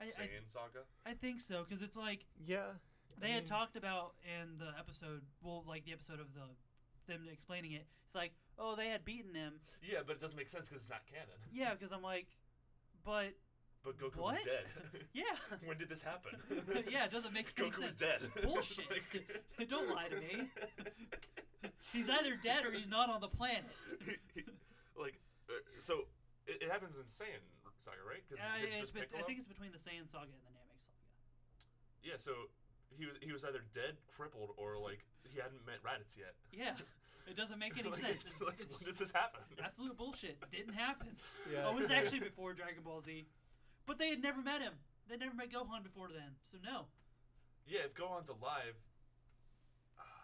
Saiyan Saga? I think so, because it's like Yeah. they had talked about in the episode, the episode of them explaining it. It's like, oh, they had beaten him. Yeah, but it doesn't make sense because it's not canon. Yeah, because I'm like, but Goku what? was dead. Yeah. When did this happen? Yeah, it doesn't make any Goku sense. was dead. Bullshit. Don't lie to me. He's either dead or he's not on the planet. So it happens in Saiyan Saga, right? Because it's just Piccolo. I think it's between the Saiyan saga and the Namek saga. Yeah, so he was either dead, crippled, or like he hadn't met Raditz yet. Yeah, it doesn't make any Like, sense. when did this happen? Absolute bullshit. Didn't happen. Yeah. Oh, it was actually before Dragon Ball Z, but they had never met him. They never met Gohan before then, so no. Yeah, if Gohan's alive,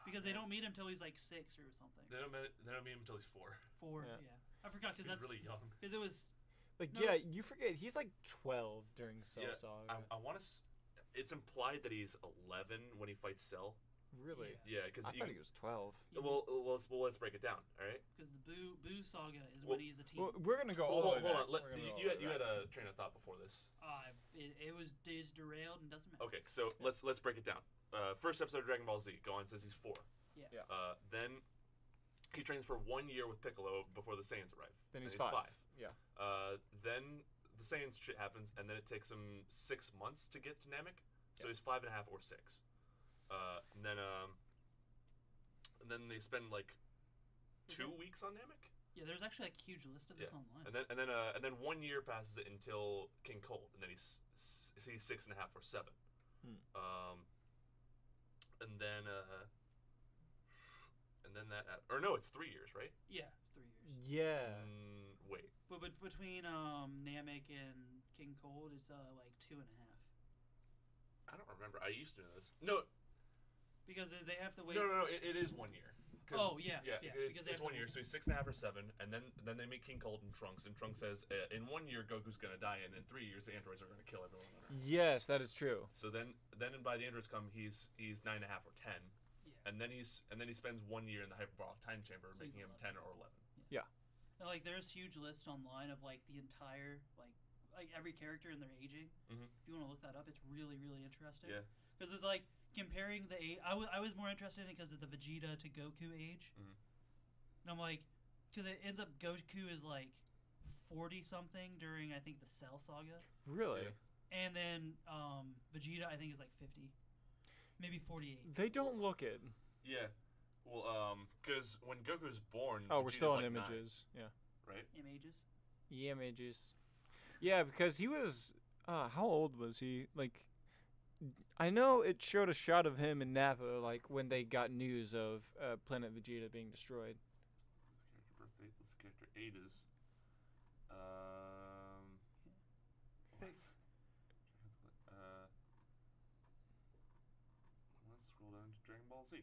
Because they don't meet him till he's like 6 or something. They don't meet him until he's 4. 4, Yeah. yeah. I forgot because He's that's really young. because it was. Like, No. yeah, you forget he's like 12 during Cell Yeah, Saga. I want to. It's implied that he's 11 when he fights Cell. Really? Yeah, because I thought he was 12. Well, let's break it down. All right. Because the Boo saga is Well- when he's a teen. Well, we're gonna go. Well, all the hold way on. back. Let, We're gonna go you all the way had back. a train of thought before this. It was derailed and doesn't matter. Okay, so let's break it down. First episode of Dragon Ball Z. Gohan says he's 4. Yeah. Yeah. Then he trains for 1 year with Piccolo before the Saiyans arrive. Then he's he's 5. 5. Yeah. Then the Saiyans shit happens, and then it takes him 6 months to get to Namek. So Yeah. he's 5.5 or 6. And then they spend like 2 weeks on Namek. Yeah, there's actually like a huge list of this online. And then 1 year passes it until King Cold, and then he's 6.5 or 7. And then it's 3 years, right? Yeah, 3 years. Yeah. Wait. But between Namek and King Cold, it's like 2.5. I don't remember. I used to know this. No. Because they have to wait. No. It is 1 year. Oh yeah. It's 1 year, so he's 6.5 or 7, and then they make King Cold and Trunks, and Trunks says, in 1 year Goku's gonna die, and in 3 years the androids are gonna kill everyone on Earth. Yes, that is true. So then by the androids come, he's 9.5 or 10, Yeah. and then he spends 1 year in the hyperbolic time chamber, So making he's him 10 11. or 11. And, like there's huge lists online of like the entire like every character and their aging. Mhm. If you want to look that up, it's really interesting. Yeah. Because it's like comparing the age. I was more interested in it because of the Vegeta to Goku age. Mhm. And I'm like, because it ends up Goku is like 40 something during I think the Cell Saga, Really? Yeah. and then Vegeta I think is like 50, maybe 48. They don't look it. Yeah. Well, because when Goku's born, Oh, we're Vegeta's still on like 9, images. Yeah. right? Images. Yeah, images. Yeah, because he was. How old was he? Like, I know it showed a shot of him in Nappa, like when they got news of Planet Vegeta being destroyed. Character birthday. What's character ages? Let's scroll down to Dragon Ball Z.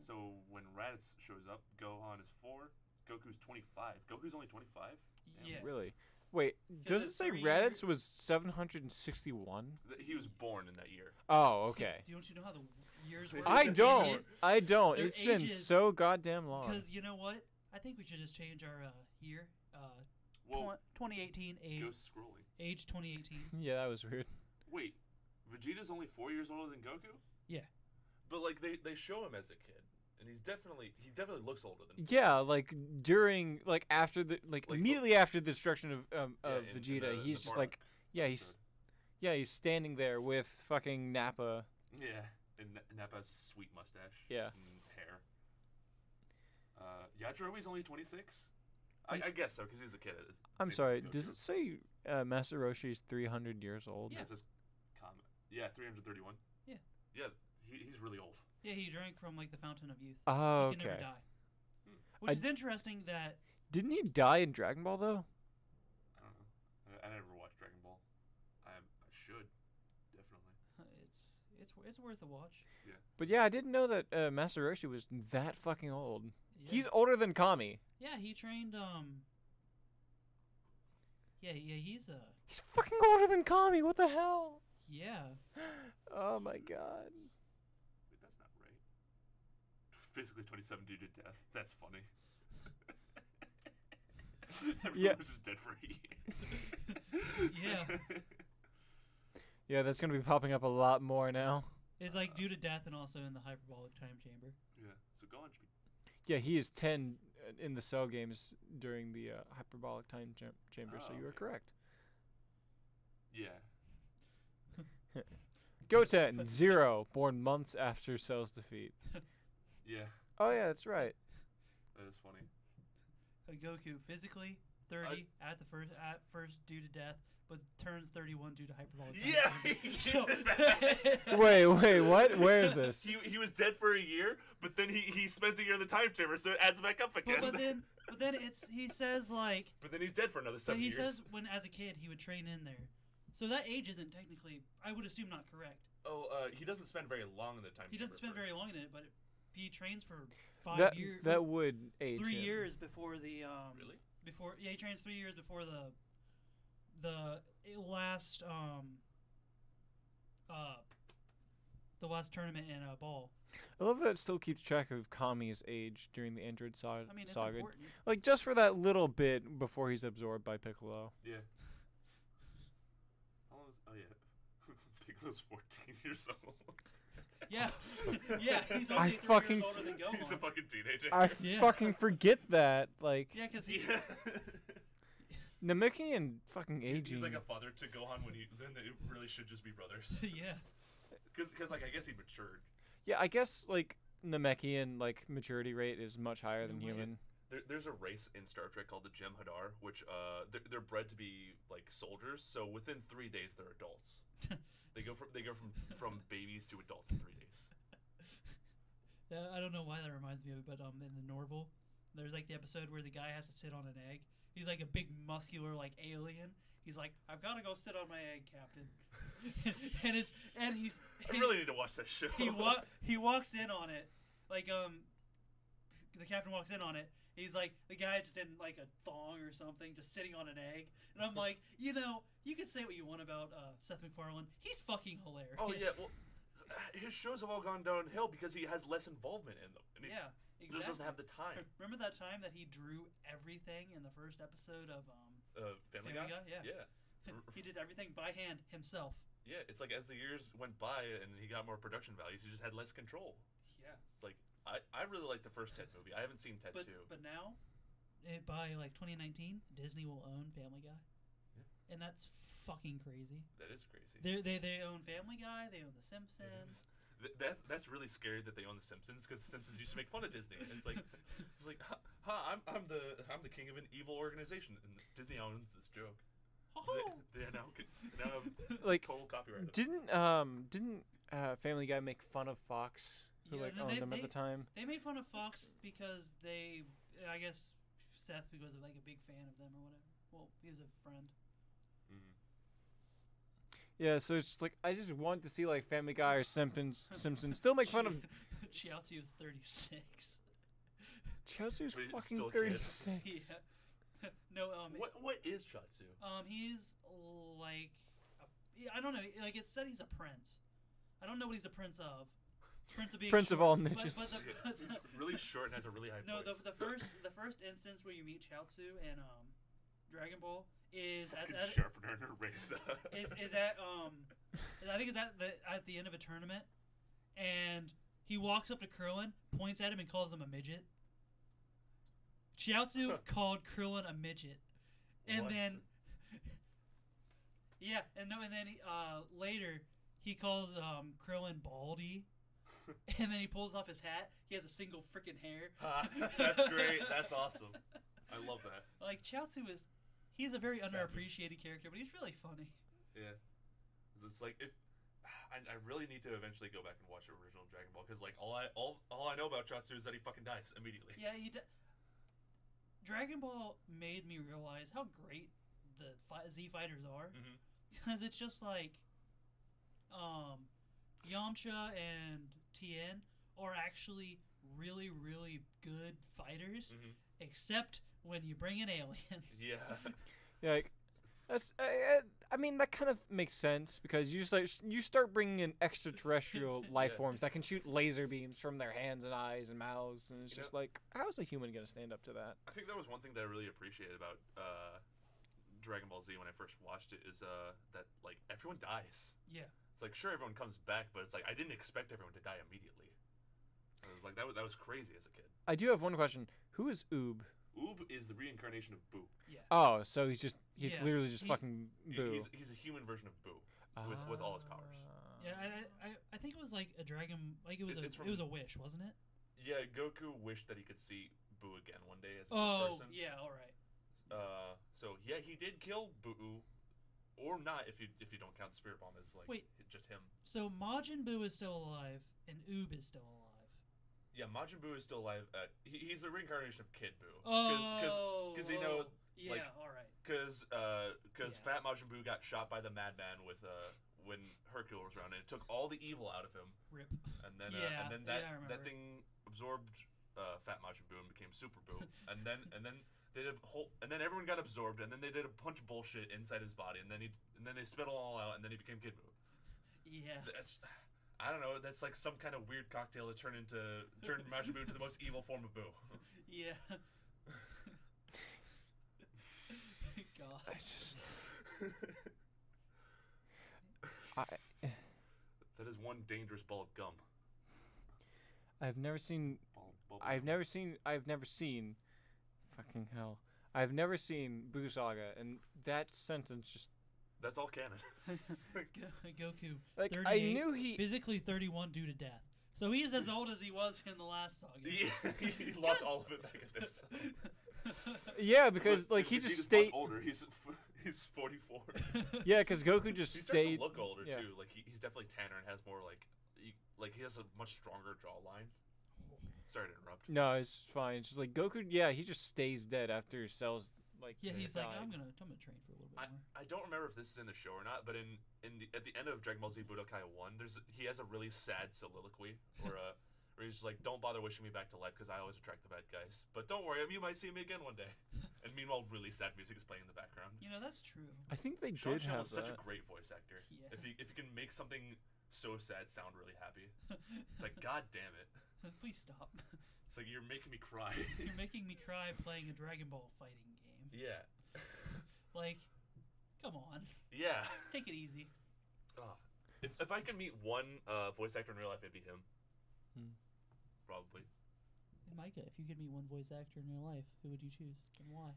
So when Raditz shows up, Gohan is 4. Goku's 25. Goku's only 25. Damn. Yeah. Really? Wait, does it it's say 3 Raditz was 761? He was born in that year. Oh, okay. Don't you know how the years work? I don't. I don't. Their It's been ages- so goddamn long. Because you know what? I think we should just change our year. Whoa, 2018 age. Ghost scrolling. Age 2018. Yeah, that was weird. Wait, Vegeta's only 4 years older than Goku? Yeah. But like they show him as a kid, and he definitely looks older than. Yeah, like during, like after the, like Like, immediately after the destruction of in Vegeta, the he's just Bardock like, yeah, he's standing there with fucking Nappa. Yeah, and Nappa has a sweet mustache. Yeah. And hair. Yajirobe's only 26. I guess so, because he's a kid. I'm sorry, does it say Master Roshi is 300 years old? Yeah, it says comment. Yeah, 331. Yeah. Yeah, he's really old. Yeah, he drank from like the fountain of youth. Oh, He can never okay. die. Hmm. Which is interesting that Didn't he die in Dragon Ball though? I don't know. I never watched Dragon Ball. I should definitely. it's worth a watch. But yeah, I didn't know that Master Roshi was that fucking old. Yeah. He's older than Kami. Yeah, he trained Yeah, he's He's fucking older than Kami. What the hell? yeah. Oh my god. Wait, that's not right. Physically 27 due to death. That's funny. Everyone Yeah. was just dead for a year. Yeah. Yeah, that's gonna be popping up a lot more now. It's like due to death and also in the hyperbolic time chamber. Yeah. So Gohan should be. Yeah, he is 10 in the Cell games during the hyperbolic time chamber, so Oh, you are okay. correct. Yeah. Goten, 0, born months after Cell's defeat. Yeah. Oh yeah, that's right. That is funny. Goku physically 30 at first due to death, but turns 31 due to hyperbolic time Yeah, chamber. he gets it back. Wait, what? Where is this? He was dead for a year, but then he spends a year in the time chamber, so it adds back up again. But then he says like But then he's dead for another so 7 he years. says when as a kid he would train in there. So that age isn't technically, I would assume, not correct. He doesn't spend very long in the time He chamber. doesn't spend first. very long in it, but he trains for 5 years. That would age 3 him. years before the Really? Before he trains 3 years before the last the last tournament in Ball. I love that it still keeps track of Kami's age during the Android I mean, it's saga. important. Like just for that little bit before he's absorbed by Piccolo. Yeah. How long is? Oh yeah. Piccolo's 14 years old. Yeah, yeah. He's I only 3 fucking years older than Gohan. He's a fucking teenager. I Yeah. fucking forget that. Like Yeah, because he. Yeah. Namekian fucking aging. He's like a father to Gohan when then they really should just be brothers. Yeah. Because like I guess he matured. Yeah, I guess like Namekian like maturity rate is much higher than Yeah. human. There's a race in Star Trek called the Jem'Hadar, which they're bred to be like soldiers. So within 3 days they're adults. They go from babies to adults in 3 days. I don't know why that reminds me of it, but in the Norval, there's like the episode where the guy has to sit on an egg, He's like a big muscular like alien. He's like, I've got to go sit on my egg, Captain. I really need to watch that show. He walks in on it, like the captain walks in on it. He's like, the guy just in like a thong or something, just sitting on an egg. And I'm like, you can say what you want about Seth MacFarlane. He's fucking hilarious. Oh yeah, well, his shows have all gone downhill because he has less involvement in them. And yeah, exactly. He just doesn't have the time. Remember that time that he drew everything in the first episode of Family Guy? Yeah. He did everything by hand himself. Yeah, it's like as the years went by and he got more production values, he just had less control. Yeah. It's like I really like the first Ted movie. I haven't seen Ted 2. But now, by like 2019, Disney will own Family Guy. Yeah. And that's fucking crazy. That is crazy. They own Family Guy. They own The Simpsons. That's really scary that they own The Simpsons, because The Simpsons used to make fun of Disney. And it's like, I'm the king of an evil organization, and Disney owns this joke. They now have like total copyright. Didn't Family Guy make fun of Fox, who owned them at the time? They made fun of Fox because I guess Seth was like a big fan of them or whatever. Well, he was a friend. Mm-hmm. Yeah, so it's just like I just want to see like Family Guy or Simpsons still make fun of. Chiaotzu is 36. Chiaotzu's But he's fucking still a 36. Yeah. No, what is Chiaotzu? He's like, I don't know. Like it said, he's a prince. I don't know what he's a prince of. Prince of all ninjas. He's really short and has a really high voice. The first instance where you meet Chiaotzu in Dragon Ball is sharpener and eraser. is at I think it's at the end of a tournament, and he walks up to Krillin, points at him, and calls him a midget. Chiaotzu called Krillin a midget, and then later he calls Krillin baldy, and then he pulls off his hat. He has a single freaking hair. That's great. That's awesome. I love that. Like Chiaotzu he's a very Savage. underappreciated character, but he's really funny. Yeah, it's like if I really need to eventually go back and watch the original Dragon Ball, because like all I know about Chiaotzu is that he fucking dies immediately. Yeah, Dragon Ball made me realize how great the Z fighters are, because it's just like Yamcha and Tien are actually really, really good fighters, except when you bring in aliens. Yeah. Yeah, like, that's. I mean, that kind of makes sense because you start bringing in extraterrestrial life forms that can shoot laser beams from their hands and eyes and mouths, and it's just like, how is a human gonna stand up to that? I think that was one thing that I really appreciated about Dragon Ball Z when I first watched it is that like everyone dies. Yeah. It's like sure everyone comes back, but it's like I didn't expect everyone to die immediately. I was like that was crazy as a kid. I do have one question. Who is Oob? Oob is the reincarnation of Boo. Yeah. Oh, so he's literally just fucking Boo. He's a human version of Boo with all his powers. Yeah, I think it was like a dragon. Like it was a wish, wasn't it? Yeah, Goku wished that he could see Boo again one day as a person. Yeah, all right. So yeah, he did kill Boo, or not if you don't count the Spirit Bomb as like just him. So Majin Buu is still alive and Oob is still alive. Yeah, Majin Buu is still alive. He's a reincarnation of Kid Buu. Because yeah, all right. Because Fat Majin Buu got shot by the Madman with when Hercule was around, and it took all the evil out of him. Rip. And then that thing absorbed Fat Majin Buu and became Super Buu. and then they did and then everyone got absorbed, and then they did a bunch of bullshit inside his body, and then they spit it all out, and then he became Kid Buu. Yeah. I don't know. That's like some kind of weird cocktail to turn Majin Buu into the most evil form of Buu. Yeah. God. That is one dangerous ball of gum. I've never seen. Fucking hell. I've never seen Buu Saga, and that sentence just. That's all canon. Goku. Like 38, I knew he physically 31 due to death. So he's as old as he was in the last saga. Yeah, he lost all of it back at this. Yeah, because like he just stayed older. He's 44. Yeah, because Goku just he stayed. He starts to look older yeah. too. Like he's definitely tanner and has more like he has a much stronger jawline. Sorry to interrupt. No, it's fine. It's just like Goku. Yeah, he just stays dead after Cell's like Yeah, he's like, died. I'm gonna train for a little bit more. I don't remember if this is in the show or not, but at the end of Dragon Ball Z Budokai 1, he has a really sad soliloquy where he's just like, don't bother wishing me back to life because I always attract the bad guys. But don't worry, you might see me again one day. And meanwhile, really sad music is playing in the background. You know, that's true. I think they Sean did Chan have was such a that. great voice actor. Yeah. If you can make something so sad sound really happy, it's like, god damn it. Please stop. It's like, you're making me cry. You're making me cry playing a Dragon Ball fighting game. Yeah. Like, come on. Yeah. Take it easy. If I could meet one voice actor in real life, it'd be him. Probably. Hey, Micah, if you could meet one voice actor in real life, who would you choose and why?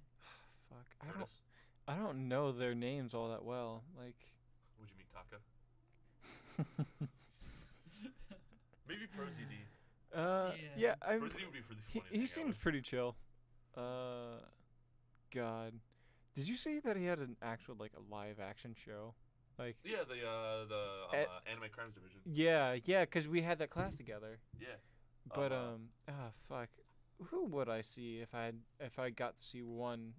Fuck. Curtis. I don't know their names all that well. Like. Would you meet Taka? Maybe Pro ZD. Yeah. Pro ZD would be really funny. He seems pretty chill. God. Did you see that he had an actual like a live action show? Like. Yeah, the Anime Crimes Division. Yeah, because we had that class together. Yeah. But fuck. Who would I see if I got to see one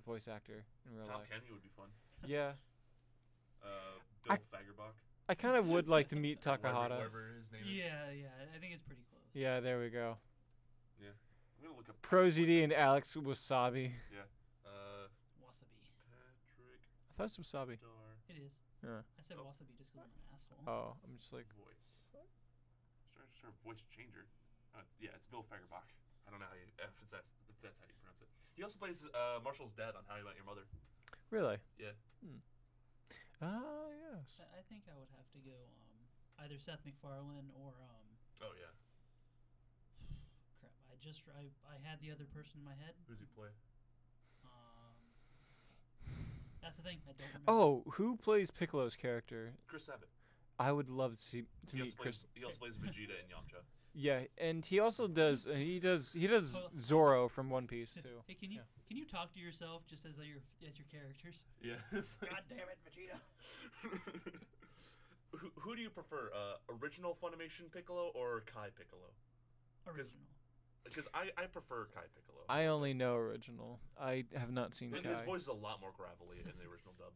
voice actor in real Tom life? Kenny would be fun. Yeah. Bill Fagerbach. I kind of would like to meet Takahata. Whatever his name is. Yeah, I think it's pretty close. Yeah, there we go. Yeah. I'm gonna look up Pro ZD and Alex Wasabi. Yeah. Wasabi. Patrick I thought it was Wasabi. Star It is. Yeah. I said wasabi just because I'm an asshole. Oh, I'm just like. voice. Start voice changer. It's Bill Fagerbach. I don't know if that's how you pronounce it. He also plays Marshall's dad on How You Met Your Mother. Really? Yeah. Yes. I think I would have to go either Seth MacFarlane or Oh yeah. crap. I had the other person in my head. Who's he play? That's the thing. I don't remember. Oh, who plays Piccolo's character? Chris Sabat. I would love to He meet also Chris. He also plays Vegeta in Yamcha. Yeah, and he also does. He does Zoro from One Piece too. Hey, can you talk to yourself just as your characters? Yes. God damn it, Vegeta. Who do you prefer, original Funimation Piccolo or Kai Piccolo? Original. Because I prefer Kai Piccolo. I only know original. I have not seen And Kai. his voice is a lot more gravelly in the original dub.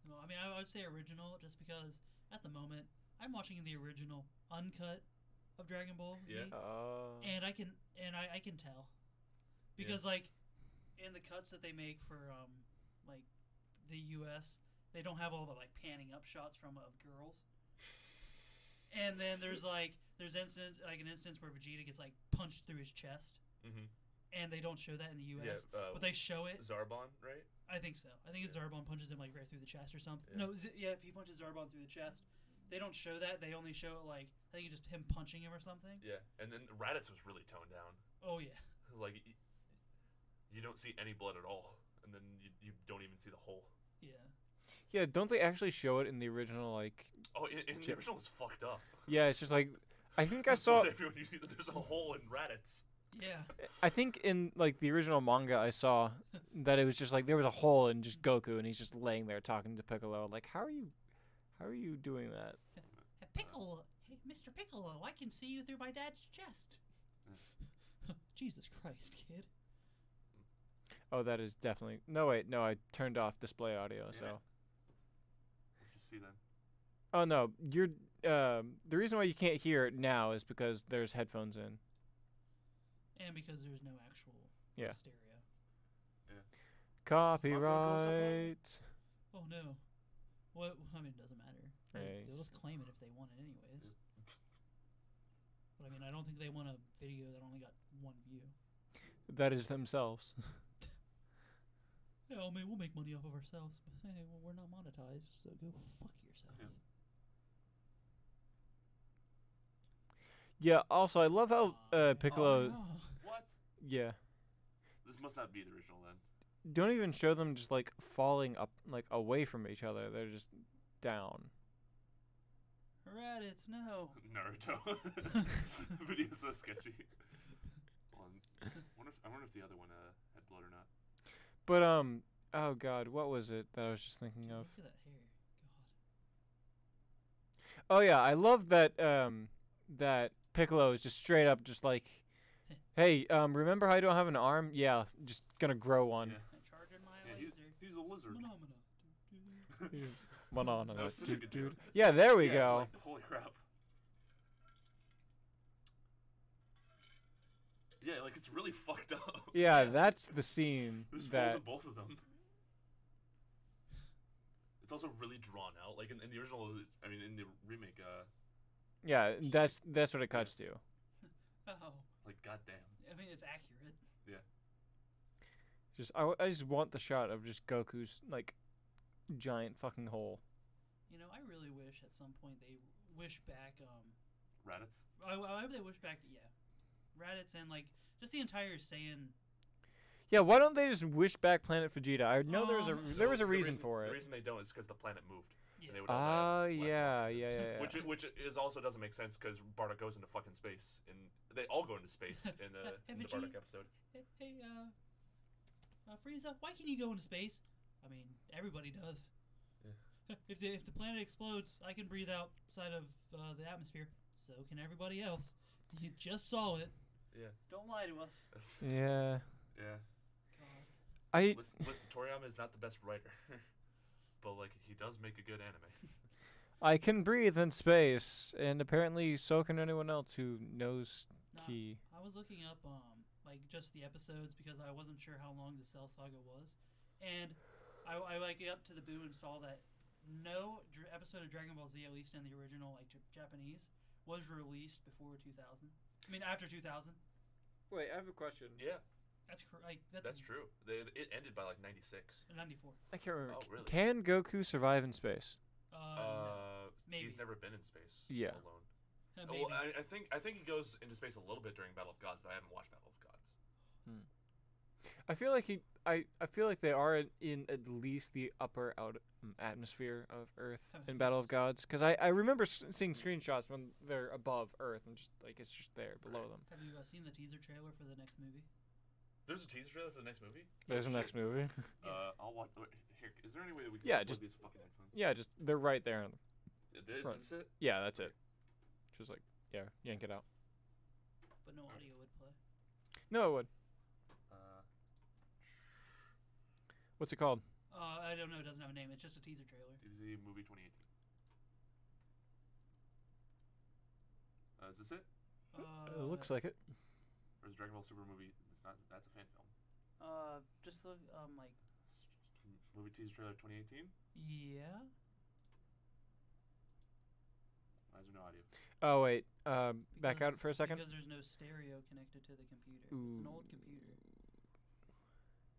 No, I mean I would say original just because at the moment I'm watching the original uncut of Dragon Ball Z, Yeah. and I can tell because like in the cuts that they make for like the U.S. they don't have all the like panning up shots of girls, and then there's an instance where Vegeta gets like punched through his chest, and they don't show that in the U.S. But they show it. Zarbon, right? I think so. I think it's Zarbon punches him like right through the chest or something. No, he punches Zarbon through the chest. They don't show that. They only show like I think it's just him punching him or something. Yeah, and then Raditz was really toned down. Oh yeah. Like you don't see any blood at all, and then you don't even see the hole. Yeah. Yeah, don't they actually show it in the original like? Oh, in the original was fucked up. Yeah, it's just like I think I saw. There's a hole in Raditz. Yeah. I think in like the original manga I saw that it was just like there was a hole in just Goku and he's just laying there talking to Piccolo. Like how are you doing that? Piccolo, hey, Mr. Piccolo, I can see you through my dad's chest. Jesus Christ, kid. Oh, that is definitely no wait no I turned off display audio Yeah. so. Let's just see then. Oh no, you're the reason why you can't hear it now is because there's headphones in. And because there's no actual stereo. Copyright. Oh no. What? I mean, it doesn't matter. Right. They'll just claim it if they want it anyways. But I mean, I don't think they want a video that only got one view. That is themselves. Yeah, I mean, we'll make money off of ourselves, but hey, well, we're not monetized, so go fuck yourself. Yeah. Also, I love how Piccolo. What? Yeah. This must not be the original then. Don't even show them just like falling up like away from each other. They're just down. Raditz, no. Naruto. Video's so sketchy. Hold on. I wonder if the other one had blood or not. But oh god, what was it that I was just thinking of? Look at that hair. God. Oh yeah, I love that that Piccolo is just straight up just like, hey, remember how I don't have an arm? Yeah, just gonna grow one. Yeah. I'm charging my a lizard. Phenomena. Banana. That was such a good tune. Yeah, there we Yeah, go. like, holy crap. Yeah, like it's really fucked up. Yeah, that's the scene There's that. of both of them. It's also really drawn out. Like in the original, I mean, in the remake, Yeah, that's what it cuts to. Oh. like goddamn. I mean, it's accurate. Just I just want the shot of just Goku's like giant fucking hole. You know, I really wish at some point they wish back. Raditz. I hope they wish back. Yeah, Raditz and like just the entire Saiyan. Yeah, why don't they just wish back Planet Vegeta? I know there was a The reason for it. The reason they don't is because the planet moved. Yeah. And they would all have Yeah. Which is also doesn't make sense because Bardock goes into fucking space, and they all go into space in the Bardock episode. Hey, Frieza, why can you go into space? I mean, everybody does. Yeah. If the planet explodes, I can breathe outside of the atmosphere. So can everybody else. You just saw it. Yeah. Don't lie to us. Yeah. Yeah. I Listen, Toriyama is not the best writer, but like he does make a good anime. I can breathe in space, and apparently so can anyone else who knows Ki. I was looking up like just the episodes because I wasn't sure how long the Cell Saga was, and I like got up to the Boo and saw that no episode of Dragon Ball Z, at least in the original like Japanese, was released before 2000. I mean after 2000. Wait, I have a question. Yeah, That's true. It ended by like 96. 94. I can't remember. Oh, really? Can Goku survive in space? No. Maybe. He's never been in space. Yeah. Alone. Maybe. Well, I think he goes into space a little bit during Battle of Gods, but I haven't watched Battle of Gods. I feel like I feel like they are in at least the upper atmosphere of Earth in Battle of Gods, because I remember seeing screenshots when they're above Earth and just like it's just there below them. Have you seen the teaser trailer for the next movie? There's a teaser trailer for the next movie. There's a next movie. I'll watch. Here, is there any way that we can Yeah, plug just- these fucking headphones? Yeah, just they're right there. Is front. this it? Yeah, that's it. Just like yank it out. But no audio would play. No, it would. Uh, What's it called? I don't know. It doesn't have a name. It's just a teaser trailer. DBZ movie 2018. Is this it? It looks like it. Or is Dragon Ball Super movie? It's not. That's a fan film. Just look like. Movie teaser trailer 2018. Yeah. Why is there no audio? Oh wait, back out for a second. Because there's no stereo connected to the computer. Ooh. It's an old computer.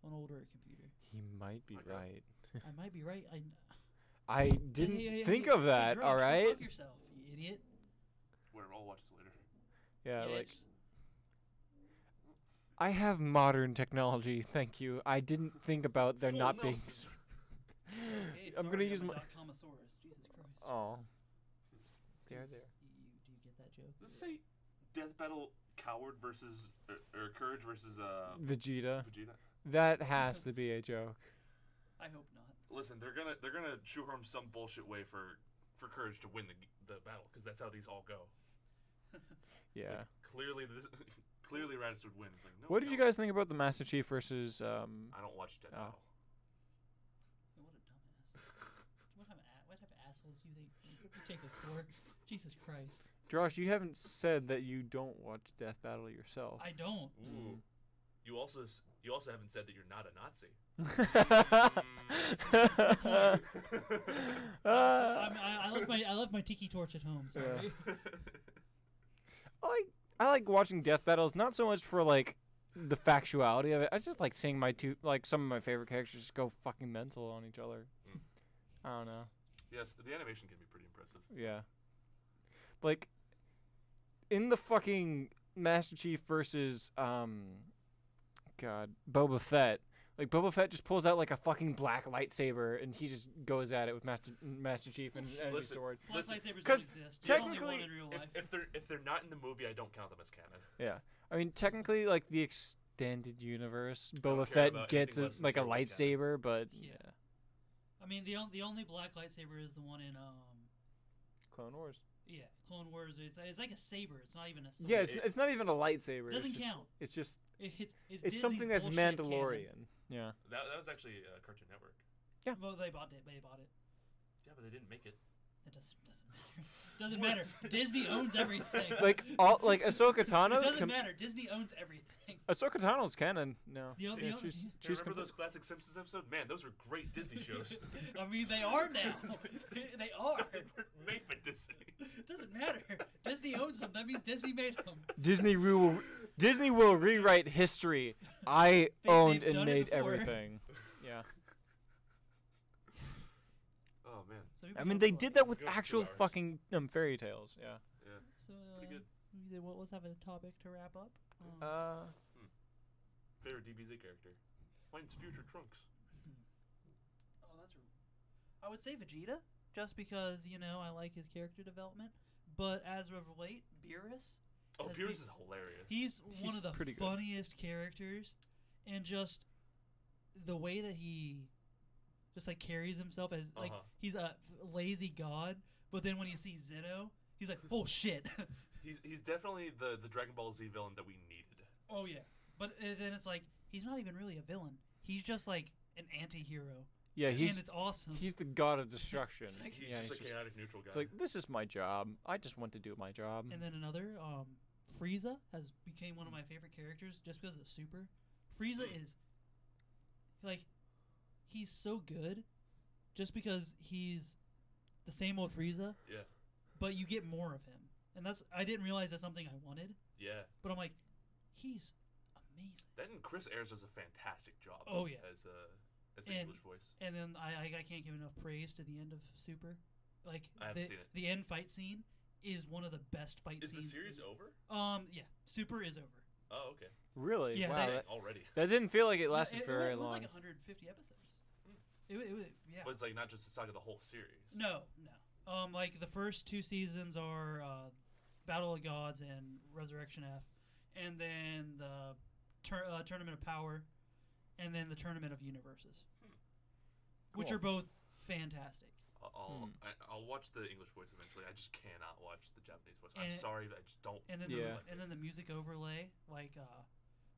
An older computer. He might be Okay. right. I might be right. I didn't Hey, think hey, of that. Josh, all go right. fuck yourself, you idiot. Whatever. I'll watch this later. Yeah, like it's- I have modern technology. Thank you. I didn't think about there Full not being. Nelson. Hey, I'm gonna sorry, use a my. Comosaurus. Jesus Christ. Oh. There. Do you get that joke? Does this say Death Battle Coward versus or Courage versus Vegeta. Vegeta? That has to be a joke. I hope not. Listen, they're gonna shoehorn some bullshit way for Courage to win the battle because that's how these all go. It's Yeah. like, clearly Raditz would win. It's like, no, What did you guys think about the Master Chief versus I don't watch Death Oh. Battle. What a dumbass. What type of assholes do you think you take us for? Jesus Christ. Josh? You haven't said that you don't watch Death Battle yourself. I don't. Ooh. You also haven't said that you're not a Nazi. I left my tiki torch at home. Sorry. I like watching death battles, not so much for like the factuality of it. I just like seeing some of my favorite characters just go fucking mental on each other. Mm. I don't know. Yes, the animation can be pretty impressive. Yeah. Like in the fucking Master Chief versus Boba Fett. Like Boba Fett just pulls out like a fucking black lightsaber and he just goes at it with Master Chief and energy Listen, sword. Black Listen, lightsabers 'cause don't exist. There's only technically, one in real life. If they're not in the movie, I don't count them as canon. Yeah. I mean technically like the extended universe, don't Boba care Fett about gets anything less than like a straight lightsaber, but Yeah. yeah. I mean, the only black lightsaber is the one in Clone Wars. Yeah, Clone Wars. It's like a saber. It's not even a sword. Yeah, it's not even a lightsaber. It doesn't it's just, count. It's just It's it's something Disney's that's bullshit Mandalorian. Yeah. That was actually Cartoon Network. Yeah. Well, they bought it. They bought it. Yeah, but they didn't make it. It doesn't matter. Disney owns everything. Like Ahsoka It Tano's. doesn't matter. Disney owns everything. Ahsoka Tano's canon. No. The other- Yeah, the other- she's remember those classic Simpsons episodes? Man, those were great Disney shows. I mean, they are now. They are. They were made by Disney. It doesn't matter. Disney owns them. That means Disney made them. Disney will rewrite history. I owned they've and done it made before. everything. Yeah. Oh man. So I mean, they did that with Go for 2 actual hours. fucking fairy tales. Yeah. So, Pretty good. let's have a topic to wrap up. Favorite DBZ character? Mine's Future Trunks. Oh, that's. I would say Vegeta, just because I like his character development. But as of late, Beerus. Oh, has Beerus been- is hilarious. He's one of the pretty good. funniest characters, and just the way that he just like carries himself as like he's a lazy god. But then when you see Zeno, he's like, oh shit. He's definitely the Dragon Ball Z villain that we needed. Oh yeah, but then it's like he's not even really a villain. He's just like an anti-hero. Yeah, and it's awesome. he's the god of destruction. It's like- He's yeah, just a chaotic neutral guy. it's like, this is my job. I just want to do my job. And then another, Frieza has became one of my favorite characters just because of the super. Frieza is like he's so good just because he's the same old Frieza, yeah. but you get more of him. And I didn't realize that's something I wanted, Yeah. but I'm like, he's amazing. Then Chris Ayres does a fantastic job. Oh, yeah. As the And- English voice. And then I can't give enough praise to the end of Super. Like I haven't seen it. the end fight scene is one of the best fight Is the scenes. series over? Yeah, Super is over. Oh, okay. Really? Yeah, wow. they- That, Already. that didn't feel like it lasted it for very was long. like 150 episodes. Yeah. But it's like not just the saga, the whole series. No. Like the first 2 seasons are Battle of Gods and Resurrection F, and then the Tournament of Power, and then the Tournament of Universes, which Cool. are both fantastic. I'll watch the English voice eventually. I just cannot watch the Japanese voice. I'm And- sorry, but I just don't. And then Yeah. the music overlay, like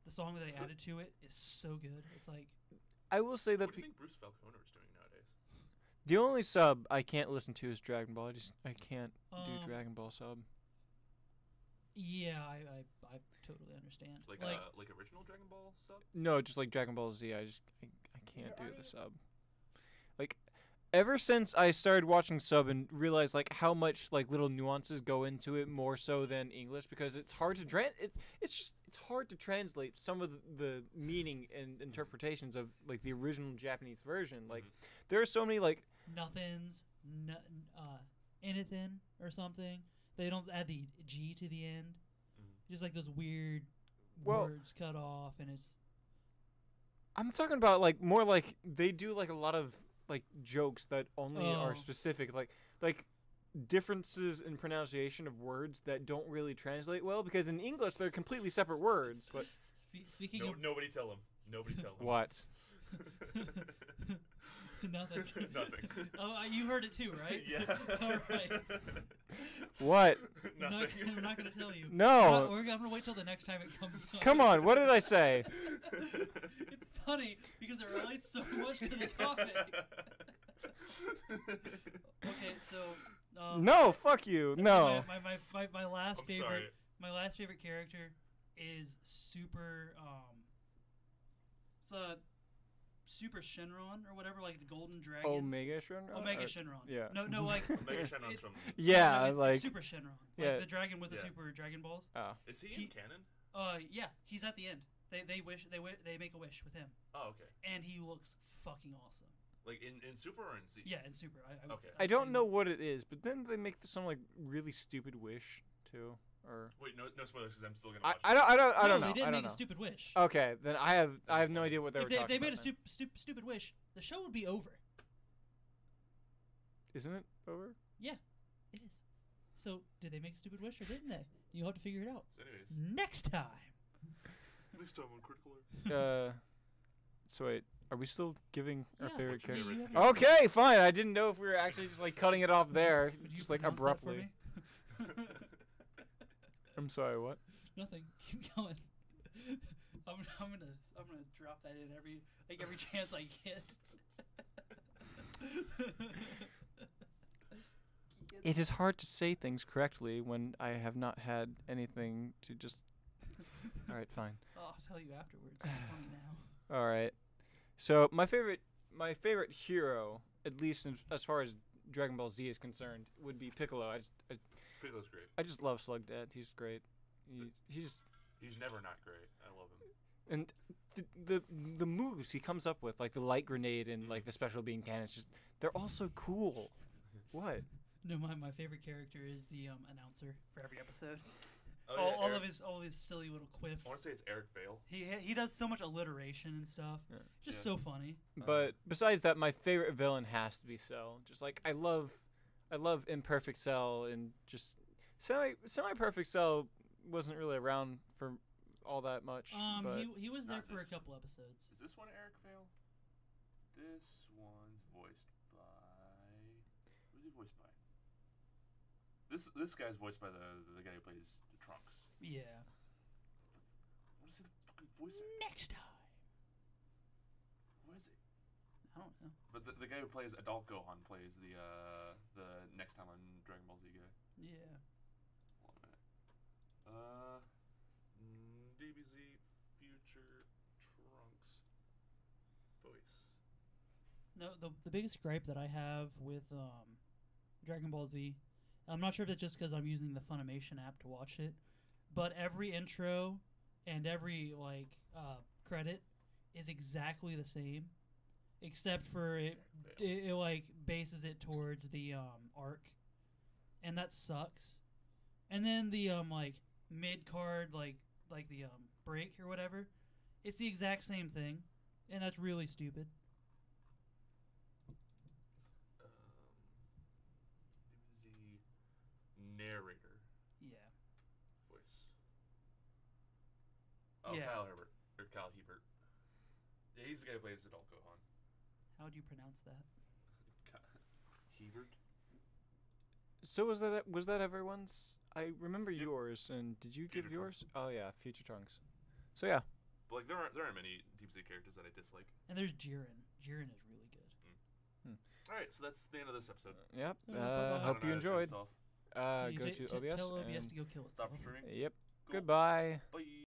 the song that they added to it, is so good. It's like I will say that What do you think Bruce Falconer is doing nowadays? the only sub I can't listen to is Dragon Ball. I can't do Um, Dragon Ball sub. yeah, I totally understand. Like original Dragon Ball sub? No, just like Dragon Ball Z. I can't do the sub. Like ever since I started watching sub and realized like how much like little nuances go into it more so than English, because it's hard to it's hard to translate some of the meaning and interpretations of like the original Japanese version. Like there are so many like Nothing's anything or something. They don't add the G to the end. Just like those weird words cut off, and it's. I'm talking about like more like they do like a lot of like jokes that only are specific, like differences in pronunciation of words that don't really translate well, because in English they're completely separate words. But Speaking of Nobody tell him. Nobody tell him. what? nothing. Nothing. Oh, you heard it too, right? Yeah. All right. What? Nothing. I'm not gonna tell you. No. We're gonna wait till the next time it comes up. Come on, what did I say? It's funny because it relates so much to the topic. Okay, so. No, fuck you. No. My last I'm favorite. sorry. My last favorite character is Super. It's a Super Shenron or whatever, like the Golden Dragon. Omega Shenron? Omega Or- Shenron. yeah. No, like. Omega Shenron's it- from. Yeah, it's like Super Shenron. yeah. Like the dragon with the Yeah. super Dragon Balls. Is he He- in canon? Yeah, he's at the end. They make a wish with him, Oh, okay. and he looks fucking awesome. Like in Super or in Z? Yeah, in Super. Okay. I don't know what it is, but then they make some like really stupid wish too, or Wait, no spoilers because I'm still gonna I watch. I don't know. They didn't I don't make know. a stupid wish. Okay, then I have no idea what they If were they talking made about. a stupid wish, the show would be over. Isn't it over? Yeah, it is. So, did they make a stupid wish or didn't they? You have to figure it out So anyways, next time. next time on Critical Error. So wait, are we still giving our Yeah, favorite what's your character? favorite you have your- Okay, fine. I didn't know if we were actually just like cutting it off there, Would you just like pronounce that for abruptly. me? I'm sorry, what? Nothing. Keep going. I'm gonna drop that in every chance I get. It is hard to say things correctly when I have not had anything to just. All right, fine. I'll tell you afterwards. It's funny now. All right. So my favorite hero, at least as far as Dragon Ball Z is concerned, would be Piccolo. Piccolo's great. I just love Slug Dad. He's great. He's never not great. I love him. And the moves he comes up with, like the light grenade and like the special beam cannon, they're all so cool. What? No, my favorite character is the announcer for every episode. Oh, all of his silly little quiffs. I want to say it's Eric Vale. He does so much alliteration and stuff. Yeah. Just so funny. But besides that, my favorite villain has to be Cell. Just like I love Imperfect Cell, and just semi-perfect Cell wasn't really around for all that much. But he was there for a couple episodes. Is this one Eric Vale? This one's voiced by. Who's he voiced by? This guy's voiced by the guy who plays Trunks. Yeah. What is the fucking voice? Next time. What is it? I don't know. But the guy who plays Adult Gohan plays the next time on Dragon Ball Z guy. Yeah. Hold on a minute. DBZ Future Trunks voice. No, the biggest gripe that I have with Dragon Ball Z, I'm not sure if it's just because I'm using the Funimation app to watch it, but every intro and every credit is exactly the same, except for it like bases it towards the arc, and that sucks. And then the mid card like the break or whatever, it's the exact same thing, and that's really stupid. Narrator Yeah. voice. Oh, Yeah. Kyle Herbert or Kyle Hebert. Yeah, he's the guy who plays Adult Gohan. How would you pronounce that? Hebert. So was that everyone's? I remember yours, and did you Future give yours? Oh yeah, Future Trunks. So yeah. But like there aren't many Deep Sea characters that I dislike. And there's Jiren. Jiren is really good. All right, so that's the end of this episode. Yep. bye-bye. Hope you enjoyed. Off. You Go to OBS. tell OBS and to go kill Stop itself. streaming. Yep. Cool. Goodbye. Bye.